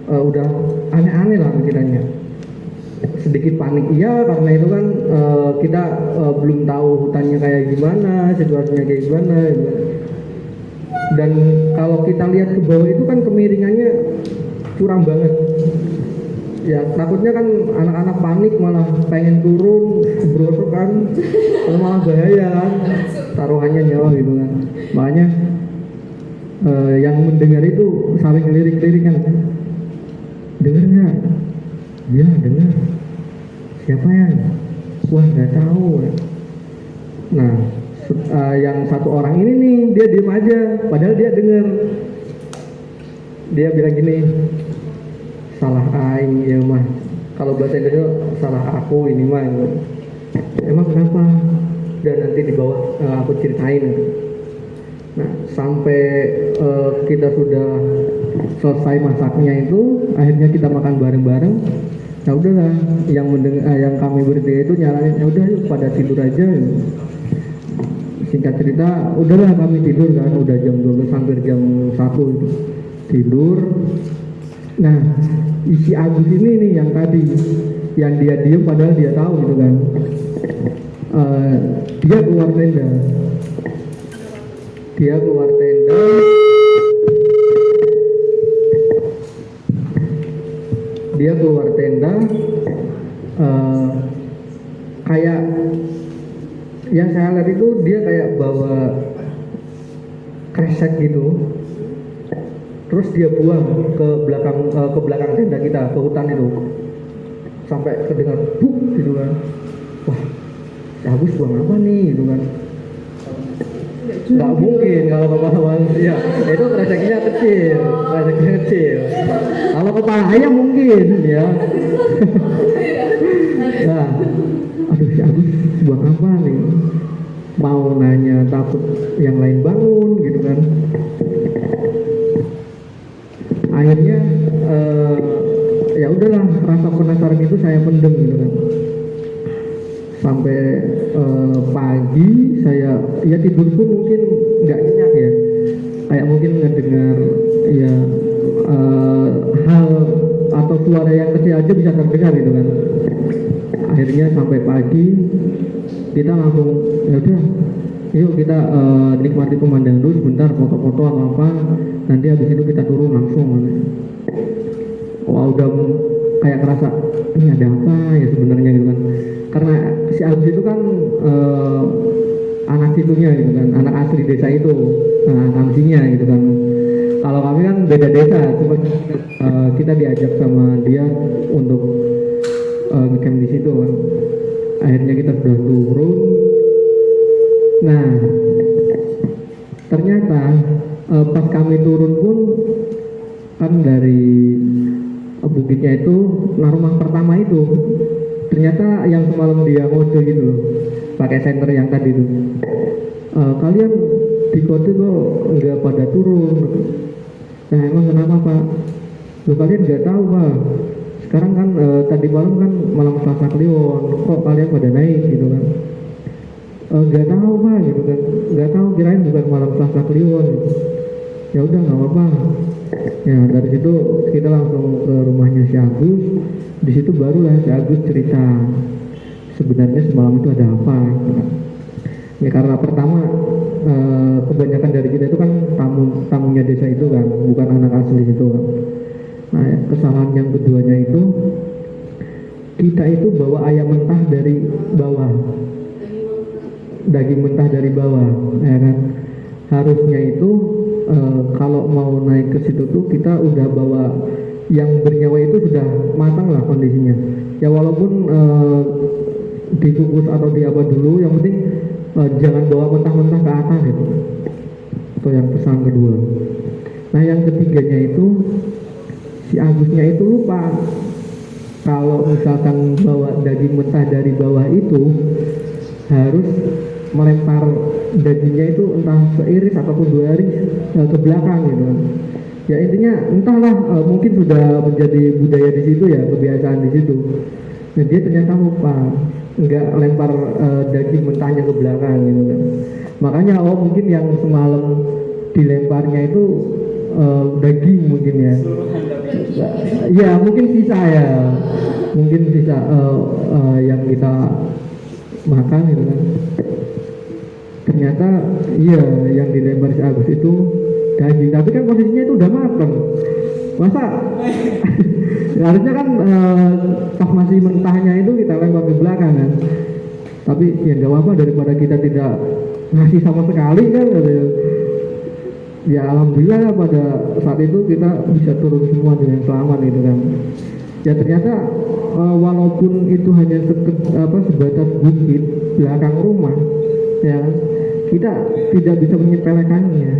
udah aneh-aneh lah pikirannya. Sedikit panik iya karena itu kan kita belum tahu hutannya kayak gimana, situasinya kayak gimana gitu. Dan kalau kita lihat ke bawah itu kan kemiringannya curam banget. Ya takutnya kan anak-anak panik malah pengen turun kebrosok kan, malah bahaya kan, taruhannya nyawa gitu kan. Makanya yang mendengar itu saling ngelirik-lirik kan, dengar nggak? Ya dengar. siapa ya? Wah nggak tahu. Nah yang satu orang ini nih dia diem aja, padahal dia denger. Dia bilang gini, salah aing ya mah. Kalau bahasa Indonesia salah aku ini mah. Emang kenapa? Dan nanti di bawah aku ceritain. Nah sampai kita sudah selesai masaknya itu, akhirnya kita makan bareng-bareng. Ya udahlah, yang kami bertiga itu nyaranin, ya udah yuk pada tidur aja. Singkat cerita, udahlah kami tidur kan, udah jam 12 hampir jam 1 itu tidur. Nah, isi Agus ini nih yang tadi, yang dia diem padahal dia tahu gitu kan. Dia keluar tenda. Dia keluar tenda. Dia keluar tenda. Kayak yang saya lihat itu dia kayak bawa kresek gitu. Terus dia buang ke belakang tenda kita, ke hutan itu, sampai kedengar buk gitu kan. Wah, si Agus buang apa nih gitu kan. Nggak mungkin kalau kepala manusia, itu kreseknya kecil. Kalau kepala ayam mungkin ya. Nah, aduh si Agus buang apa nih? Mau nanya takut yang lain bangun gitu kan. Akhirnya ya udahlah, rasa penasaran itu saya pendem gitu kan. Sampai pagi saya ya tidur pun mungkin nggak nyenyak ya, kayak mungkin ngedengar ya hal atau suara yang kecil aja bisa terdengar gitu kan. Akhirnya sampai pagi kita langsung ya udah, yuk kita nikmati pemandangan dulu sebentar, foto-foto atau apa, nanti habis itu kita turun langsung. Wah udah kayak kerasa ini ada apa ya sebenarnya gitu kan, karena si Agus itu kan anak situnya gitu kan, anak asli desa itu, Kamsinya gitu kan. Kalau kami kan beda desa, cuma kita diajak sama dia untuk ngecamp di situ kan. Akhirnya kita sudah turun. Nah ternyata pas kami turun pun kan dari bukitnya itu, nah rumah pertama itu ternyata yang semalam dia ngode gitu loh, pakai senter yang tadi itu. Kalian di kode kok nggak pada turun? Nah emang kenapa Pak? Loh kalian nggak tahu Pak, sekarang kan tadi malam kan malam Selasa Kliwon, kok kalian pada naik gitu kan. Nggak tahu Pak gitu kan, nggak tahu, kirain bukan malam Selasa Kliwon gitu. Ya udah nggak apa-apa. Ya dari situ kita langsung ke rumahnya si Agus. Di situ barulah si Agus cerita sebenarnya semalam itu ada apa. Ya karena pertama kebanyakan dari kita itu kan tamunya desa itu kan, bukan anak asli itu kan. Nah kesalahan yang keduanya itu, kita itu bawa ayam mentah dari bawah, daging mentah dari bawah, ya kan. Harusnya itu kalau mau naik ke situ tuh kita udah bawa yang bernyawa itu sudah matang lah kondisinya. Ya walaupun dikukus atau diapa dulu, yang penting jangan bawa mentah-mentah ke atas gitu. Itu yang pesan kedua. Nah yang ketiganya itu, si Agusnya itu lupa kalau misalkan bawa daging mentah dari bawah itu harus melempar dagingnya itu entah seiris ataupun 2 iris ke belakang gitu. Ya intinya entahlah, mungkin sudah menjadi budaya di situ ya, kebiasaan di situ. Nah dia ternyata lupa nggak lempar daging mentahnya ke belakang gitu kan. Makanya mungkin yang semalam dilemparnya itu daging mungkin ya. Ya mungkin sisa ya, mungkin sisa yang kita makan gitu kan. Ternyata iya yang dilempar si Agus itu daging, tapi kan posisinya itu udah matang. Masa harusnya kan pas masih mentahnya itu kita lempar ke belakang kan. Tapi ya nggak apa-apa, daripada kita tidak ngasih sama sekali kan. Ya alhamdulillah pada saat itu kita bisa turun semua dengan selamat gitu kan. Ya ternyata walaupun itu hanya sebatas bukit belakang rumah, ya kita tidak bisa menyepelekannya.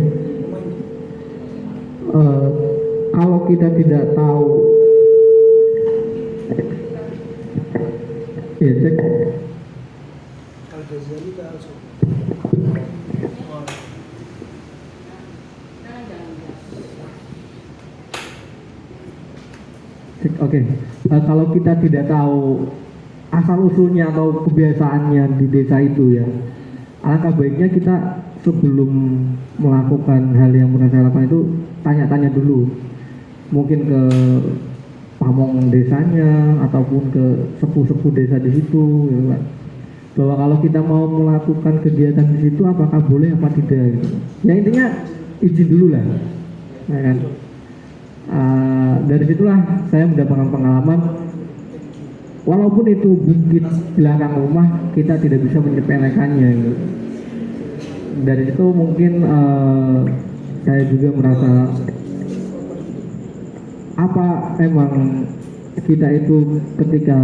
Kalau kita tidak tahu, ya cek. Oke, kalau kita tidak tahu asal usulnya atau kebiasaannya di desa itu ya, alangkah baiknya kita sebelum melakukan hal yang pernah saya lakukan itu tanya-tanya dulu, mungkin ke pamong desanya ataupun ke sepuh-sepuh desa di situ, ya kan? Bahwa kalau kita mau melakukan kegiatan di situ apakah boleh apa tidak gitu. Ya intinya izin dulu lah, ya kan? Dari situlah saya mendapatkan pengalaman, walaupun itu bukit belakang rumah kita tidak bisa menyepelekannya gitu. Dari situ mungkin saya juga merasa apa emang kita itu ketika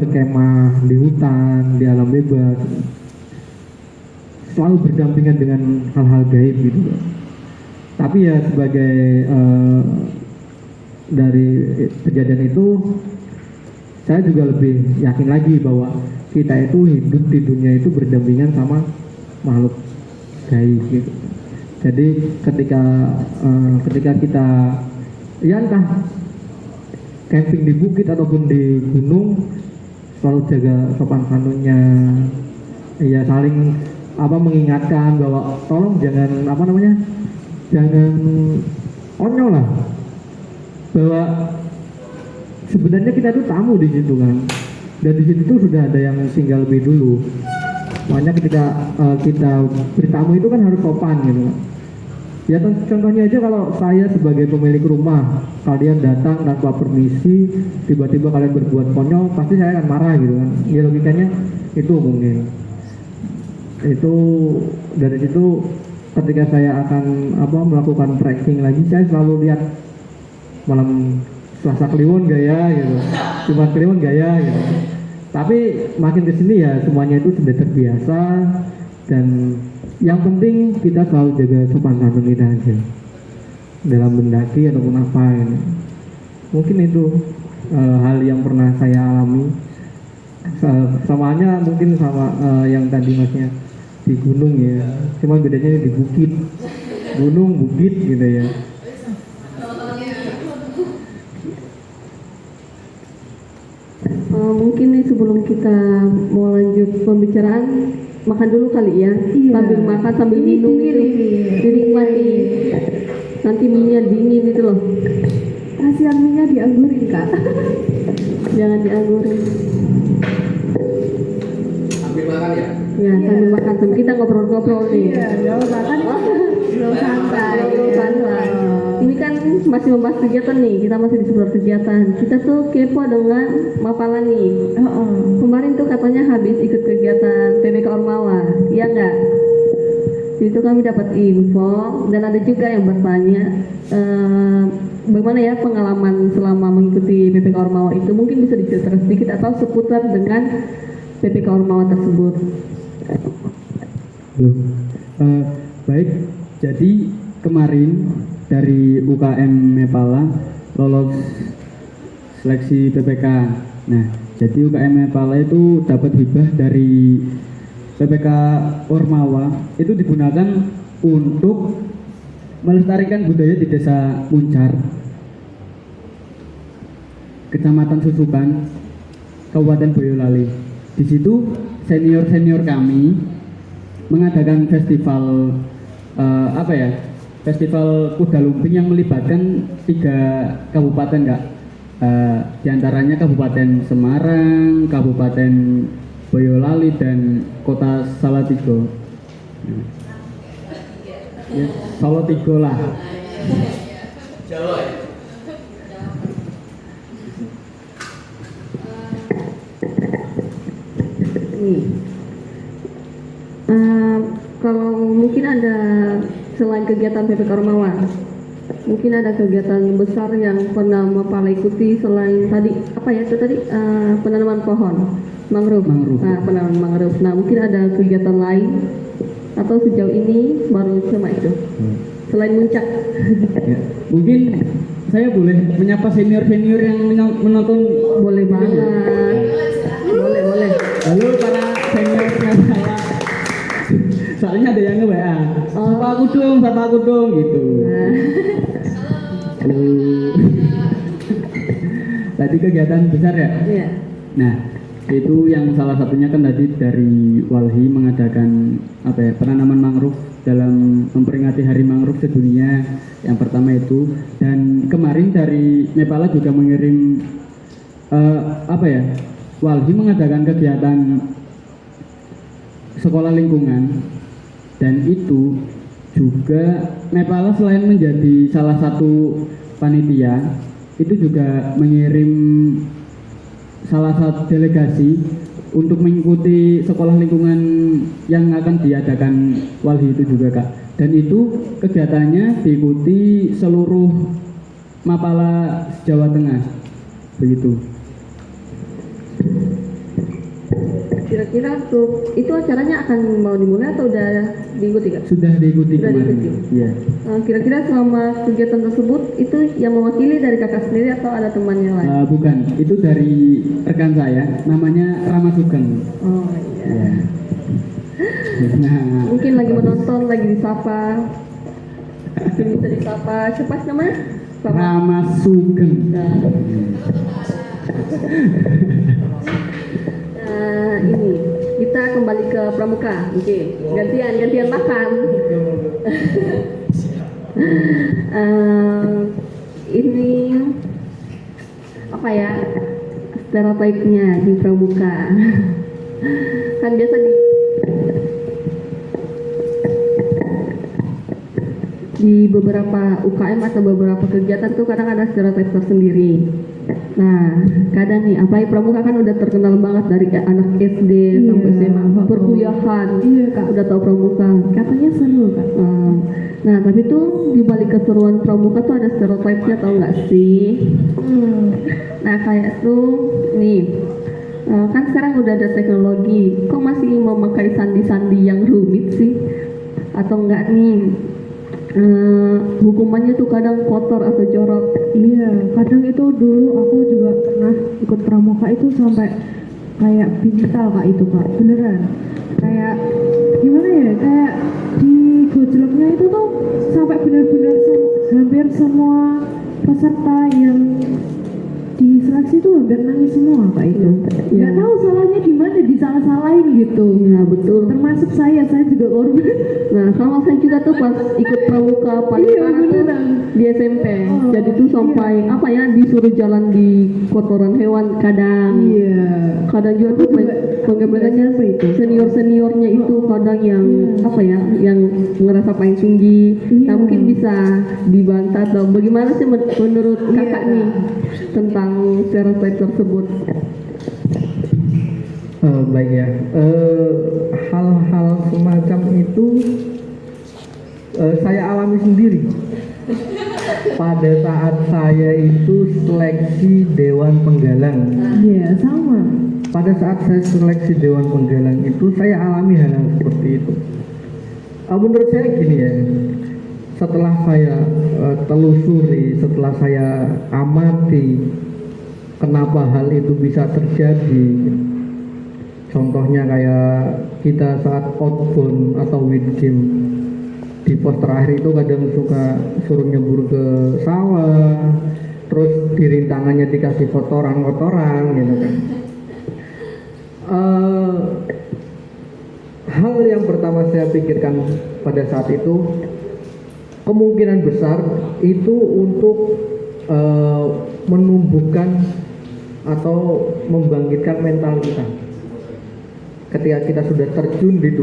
berkemah di hutan, di alam bebas, selalu berdampingan dengan hal-hal gaib gitu. Tapi ya sebagai dari kejadian itu saya juga lebih yakin lagi bahwa kita itu hidup di dunia itu berdampingan sama makhluk gaib gitu. Jadi ketika kita ya entah camping di bukit ataupun di gunung, selalu jaga sopan santunnya, ya saling mengingatkan bahwa tolong jangan jangan konyol lah, bahwa sebenarnya kita itu tamu di situ kan, dan di situ sudah ada yang tinggal lebih dulu. Makanya ketika kita bertamu itu kan harus sopan gitu. Ya contohnya aja kalau saya sebagai pemilik rumah, kalian datang tanpa permisi, tiba-tiba kalian berbuat konyol, pasti saya akan marah gitu kan. Ya logikanya itu mungkin. Itu dari situ ketika saya akan melakukan trekking lagi, saya selalu lihat malam Selasa Kliwon gaya gitu, Jumat Kliwon gaya gitu. Tapi makin kesini ya semuanya itu sudah terbiasa, dan yang penting kita selalu jaga sopan santun kita aja dalam mendaki ataupun apa gitu. Mungkin itu hal yang pernah saya alami. Samaannya mungkin sama yang tadi masnya di gunung ya, cuma bedanya di bukit, gunung bukit gitu ya. Mungkin nih sebelum kita mau lanjut pembicaraan, makan dulu kali ya. Iya. Sambil makan sambil minum gitu, dinikmati. Nanti minyak dingin itu loh. Kasihan minyak dianggurin kak. Jangan dianggurin. Sambil makan ya? Ya, sambil makan sambil kita ngobrol-ngobrol nih. Iya, belum makan belum santai. Santai. Ini kan masih membahas kegiatan nih, kita masih di sebuah kegiatan. Kita tuh kepo dengan Mapala nih. Kemarin tuh katanya habis ikut kegiatan PBK Ormawa, iya nggak? Di situ kami dapat info dan ada juga yang bertanya bagaimana ya pengalaman selama mengikuti PPK Ormawa itu. Mungkin bisa diceritakan sedikit atau seputar dengan PPK Ormawa tersebut. Baik, jadi kemarin dari UKM Mepala lolos seleksi PPK. Nah, jadi UKM Mepala itu dapat hibah dari PPK Ormawa, itu digunakan untuk melestarikan budaya di Desa Muncar, Kecamatan Susukan, Kabupaten Boyolali. Di situ senior-senior kami mengadakan festival festival kuda lumping yang melibatkan 3 kabupaten Kak. Di antaranya Kabupaten Semarang, Kabupaten Boyolali, dan Kota Salatiga. Ya, Salatiga lah. Kalau mungkin ada selain kegiatan PPK Ormawa, Mungkin ada kegiatan besar yang pernah Mapala ikuti selain tadi apa ya itu tadi penanaman pohon mangrove. Mangrove. Nah, penanaman mangrove. Nah, mungkin ada kegiatan lain atau sejauh ini baru cuma itu. Selain muncak. Ya. Mungkin saya boleh menyapa senior-senior yang menonton. Boleh banget. Boleh. Halo para seniornya saya. Soalnya ada yang nge-WA. Sapa aku dong gitu. Halo. Tadi kegiatan besar ya? Iya. Nah, itu yang salah satunya kan tadi dari Walhi mengadakan penanaman mangrove dalam memperingati Hari Mangrove Sedunia yang pertama itu, dan kemarin dari Mepala juga mengirim Walhi mengadakan kegiatan sekolah lingkungan, dan itu juga Mepala selain menjadi salah satu panitia itu juga mengirim salah satu delegasi untuk mengikuti sekolah lingkungan yang akan diadakan Walhi itu juga Kak, dan itu kegiatannya diikuti seluruh Mapala Jawa Tengah begitu. Kira-kira tuh itu acaranya akan mau dimulai atau udah diikuti Kak? Sudah diikuti Sudah kemarin. diikuti. Iya. Kira-kira selama kegiatan tersebut itu yang mewakili dari kakak sendiri atau ada temannya lain? Bukan, itu dari rekan saya namanya Rama Sugeng. Oh iya. Ya. Nah, Mungkin lagi menonton, lagi disapa. Mungkin bisa disapa. Siapa sih namanya? Rama Sugeng. Ini kita kembali ke pramuka. Oke, gantian makan. Ini apa ya stereotipnya di pramuka? Kan biasa di beberapa UKM atau beberapa kegiatan tuh kadang ada stereotip tersendiri. Nah, kadang nih, apalagi pramuka kan udah terkenal banget dari anak SD sampai SMA, perkuliahan, Kak. udah tahu pramuka. Katanya seru Kak. Nah, tapi tuh di balik keseruan pramuka tuh ada stereotipnya, tau nggak sih? Nah, kayak tuh nih, kan sekarang udah ada teknologi, kok masih mau memakai sandi-sandi yang rumit sih? Atau enggak nih? Hukumannya tuh kadang kotor atau jorok. Iya, kadang itu dulu aku juga pernah ikut pramuka itu sampai kayak bintal Kak itu Kak, beneran. Kayak gimana ya, kayak di gojloknya itu tuh sampai benar-benar hampir semua peserta yang diseleksi tuh hampir nangis semua Kak itu. Nggak tahu salahnya di mana, disalah-salahin gitu. Nah, betul. Termasuk saya juga korban. Nah, sama saya juga tuh pas ikut pramuka paling Iya, parah tuh beneran. di SMP. Oh, Jadi tuh sampai apa ya, disuruh jalan di kotoran hewan kadang. Iya. Kadang juga tuh pengembangannya seniornya itu kadang yang apa ya, yang ngerasa paling tinggi. Nah, mungkin bisa dibantah atau bagaimana sih menurut kakak nih tentang stereotip tersebut? Baik ya, hal-hal semacam itu saya alami sendiri pada saat saya itu seleksi Dewan Penggalang. Iya, sama. Pada saat saya seleksi Dewan Penggalang itu saya alami hal-hal seperti itu. Menurut saya gini ya, setelah saya telusuri, setelah saya amati kenapa hal itu bisa terjadi. Contohnya kayak kita saat outbound atau weekend game di pos terakhir itu kadang suka suruh nyebur ke sawah, terus di rintangannya dikasih kotoran-kotoran gitu kan. Hal yang pertama saya pikirkan pada saat itu kemungkinan besar itu untuk menumbuhkan atau membangkitkan mental kita. Ketika kita sudah terjun di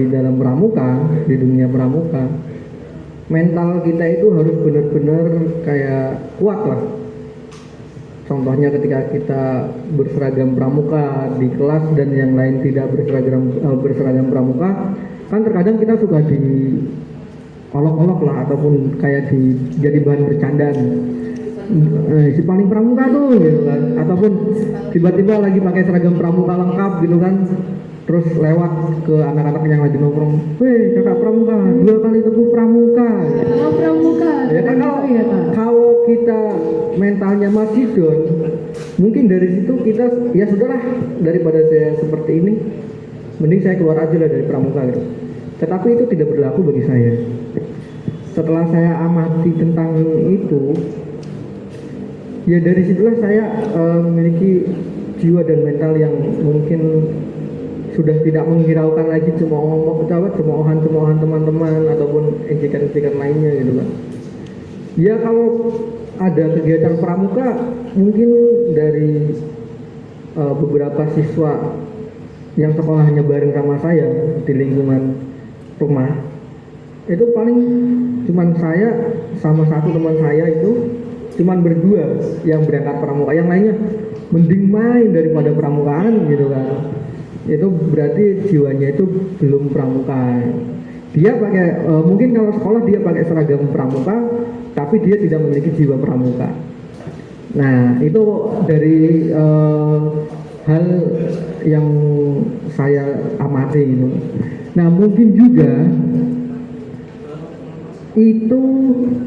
dalam pramuka, di dunia pramuka, mental kita itu harus benar-benar kayak kuat lah. Contohnya ketika kita berseragam pramuka di kelas dan yang lain tidak berseragam pramuka, kan terkadang kita suka olok-olok lah ataupun kayak jadi bahan bercandaan. Si paling pramuka tuh gitu kan, ataupun tiba-tiba lagi pakai seragam pramuka lengkap gitu kan, terus lewat ke anak-anak yang lagi nongkrong, weh kakak pramuka 2 kali teguh pramuka. Kalau pramuka, Ya kan kalau ya Kak. kalau kita mentalnya masih down, mungkin dari situ kita ya sudahlah, daripada saya seperti ini, mending saya keluar aja lah dari pramuka gitu. Tetapi itu tidak berlaku bagi saya. Setelah saya amati tentang itu, ya dari situlah saya memiliki jiwa dan mental yang mungkin sudah tidak menghiraukan lagi cemoohan teman-teman ataupun ejekan-ejekan lainnya gitu kan. Ya kalau ada kegiatan pramuka mungkin dari beberapa siswa yang sekolahnya bareng sama saya di lingkungan rumah, itu paling cuman saya sama satu teman saya itu cuman berdua yang berangkat pramuka, yang lainnya mending main daripada pramukaan gitu kan. Itu berarti jiwanya itu belum pramuka. Dia pakai mungkin kalau sekolah dia pakai seragam pramuka, tapi dia tidak memiliki jiwa pramuka. Nah itu dari hal yang saya amati itu. Nah mungkin juga itu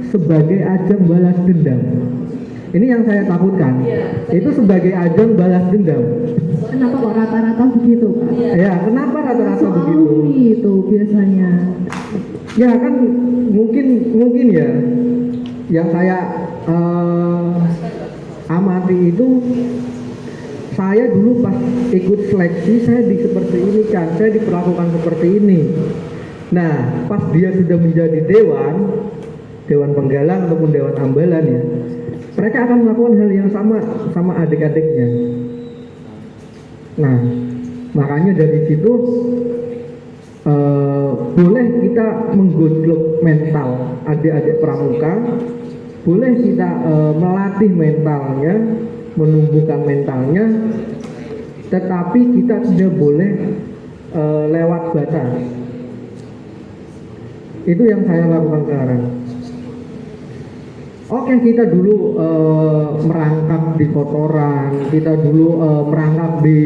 sebagai ajang balas dendam. Ini yang saya takutkan. Itu sebagai ajang balas dendam. Kenapa kok rata-rata begitu Kak? Ya, kenapa rata-rata Soal begitu? itu biasanya. Ya kan mungkin ya yang saya amati itu, saya dulu pas ikut seleksi saya seperti ini kan, saya diperlakukan seperti ini. Nah, pas dia sudah menjadi dewan penggalang ataupun dewan ambalan ya, mereka akan melakukan hal yang sama adik-adiknya. Nah, makanya dari situ boleh kita menggojlok mental adik-adik pramuka, boleh kita melatih mentalnya, menumbuhkan mentalnya, tetapi kita tidak boleh lewat batas. Itu yang saya lakukan sekarang. Oke, kita dulu merangkap di kotoran, kita dulu merangkap di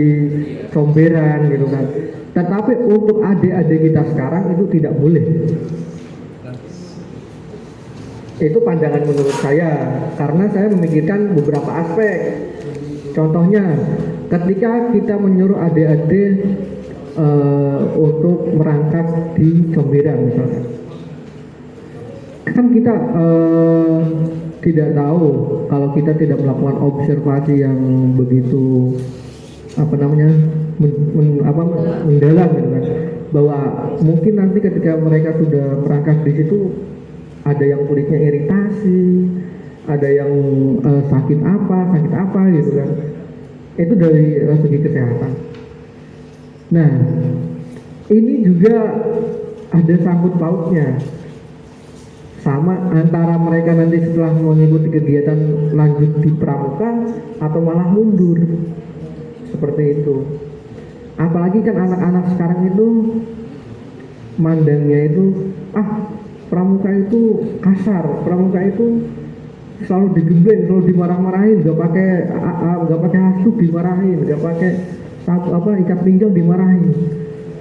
comberan gitu kan. Tetapi untuk adik-adik kita sekarang itu tidak boleh. Itu pandangan menurut saya, karena saya memikirkan beberapa aspek. Contohnya, ketika kita menyuruh adik-adik untuk merangkap di comberan misalnya, kan kita tidak tahu kalau kita tidak melakukan observasi yang begitu mendalam gitu kan, bahwa mungkin nanti ketika mereka sudah merangkap di situ ada yang kulitnya iritasi, ada yang sakit apa gitu kan. Itu dari segi kesehatan. Nah, ini juga ada sangkut pautnya sama antara mereka nanti setelah mengikuti kegiatan lanjut di pramuka atau malah mundur seperti itu. Apalagi kan anak-anak sekarang itu mandangnya itu pramuka itu kasar, pramuka itu selalu digembleng, selalu dimarah-marahin, nggak pakai hasut dimarahin, nggak pakai ikat pinggang dimarahin.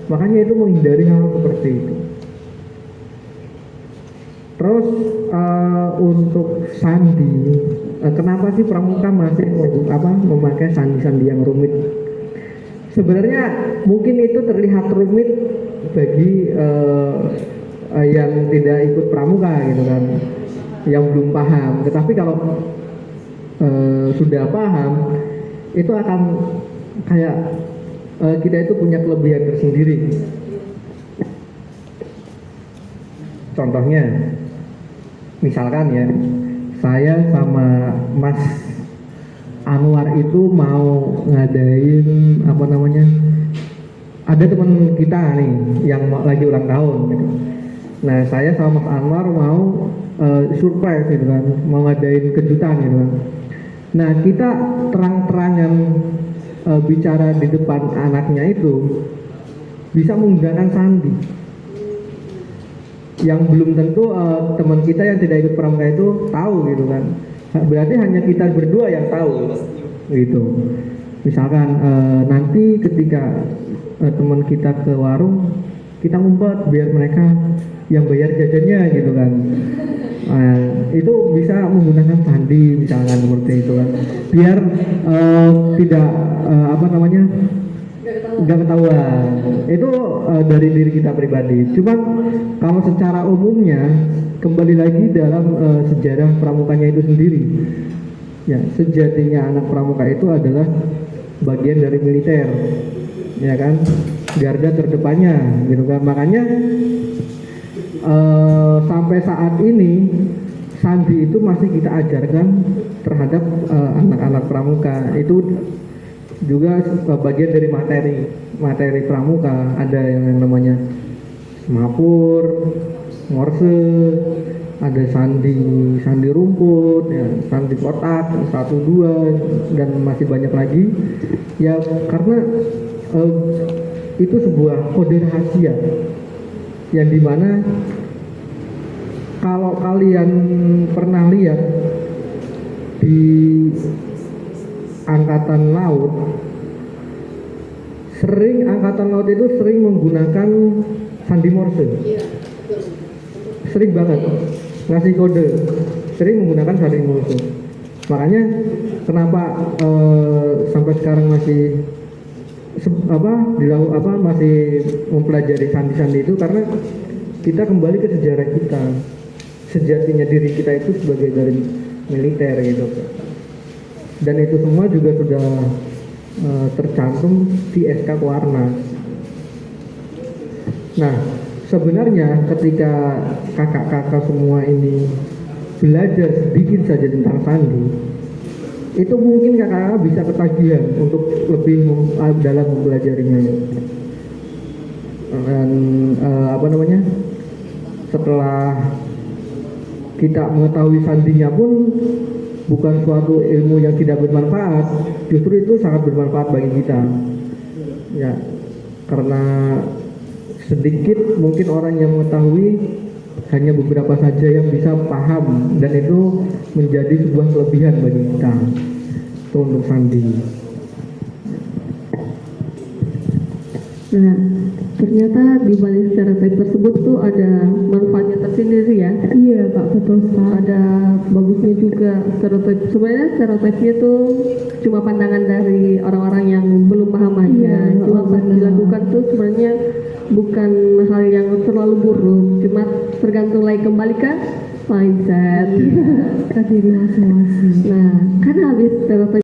Makanya itu menghindari hal seperti itu. Terus untuk sandi, kenapa sih pramuka masih memakai sandi-sandi yang rumit? Sebenarnya mungkin itu terlihat rumit bagi yang tidak ikut pramuka gitu kan, yang belum paham. Tetapi kalau sudah paham, itu akan kayak kita itu punya kelebihan tersendiri. Contohnya, misalkan ya, saya sama Mas Anwar itu mau ngadain ada teman kita nih yang lagi ulang tahun gitu. Nah, saya sama Mas Anwar mau surprise gitu kan, mau ngadain kejutan gitu kan. Nah, kita terang-terangan bicara di depan anaknya itu bisa menggunakan sandi. yang belum tentu teman kita yang tidak ikut pramuka itu tahu gitu kan. Berarti hanya kita berdua yang tahu gitu. Misalkan nanti ketika teman kita ke warung, kita ngumpet biar mereka yang bayar jajannya gitu kan. Itu bisa menggunakan sandi misalkan seperti itu kan, biar tidak nggak ketahuan. Itu dari diri kita pribadi. Cuman kalau secara umumnya kembali lagi dalam sejarah pramukanya itu sendiri, ya sejatinya anak pramuka itu adalah bagian dari militer, ya kan, garda terdepannya gitu kan. Makanya sampai saat ini sandi itu masih kita ajarkan terhadap anak-anak pramuka. Itu juga bagian dari materi pramuka. Ada yang namanya semapur, morse, ada sandi rumput, ya, sandi kotak 1, 2, dan masih banyak lagi. Ya karena itu sebuah kode rahasia yang dimana kalau kalian pernah lihat di angkatan laut itu sering menggunakan sandi morse, sering banget ngasih kode, sering menggunakan sandi morse. Makanya kenapa sampai sekarang masih masih mempelajari sandi-sandi itu, karena kita kembali ke sejarah kita, sejatinya diri kita itu sebagai dari militer gitu. Dan itu semua juga sudah tercantum di SK Kuarnas. Nah, sebenarnya ketika kakak-kakak semua ini belajar sedikit saja tentang sandi, itu mungkin kakak-kakak bisa ketagihan untuk lebih dalam mempelajarinya ya. Dan setelah kita mengetahui sandinya pun bukan suatu ilmu yang tidak bermanfaat, justru itu sangat bermanfaat bagi kita ya, karena sedikit mungkin orang yang mengetahui, hanya beberapa saja yang bisa paham, dan itu menjadi sebuah kelebihan bagi kita. Itu untuk sandi. Nah, ternyata di balik stereotip tersebut tuh ada manfaatnya tersendiri ya. Iya Kak, betul sekali. Ada bagusnya juga stereotip. Sebenarnya stereotipnya tuh cuma pandangan dari orang-orang yang belum paham aja. Iya, Cuma pas benar. dilakukan tuh sebenarnya bukan hal yang terlalu buruk. Cuma tergantung lagi kembali ke mindset. Ke diri masing-masing. Nah, kan habis stereotip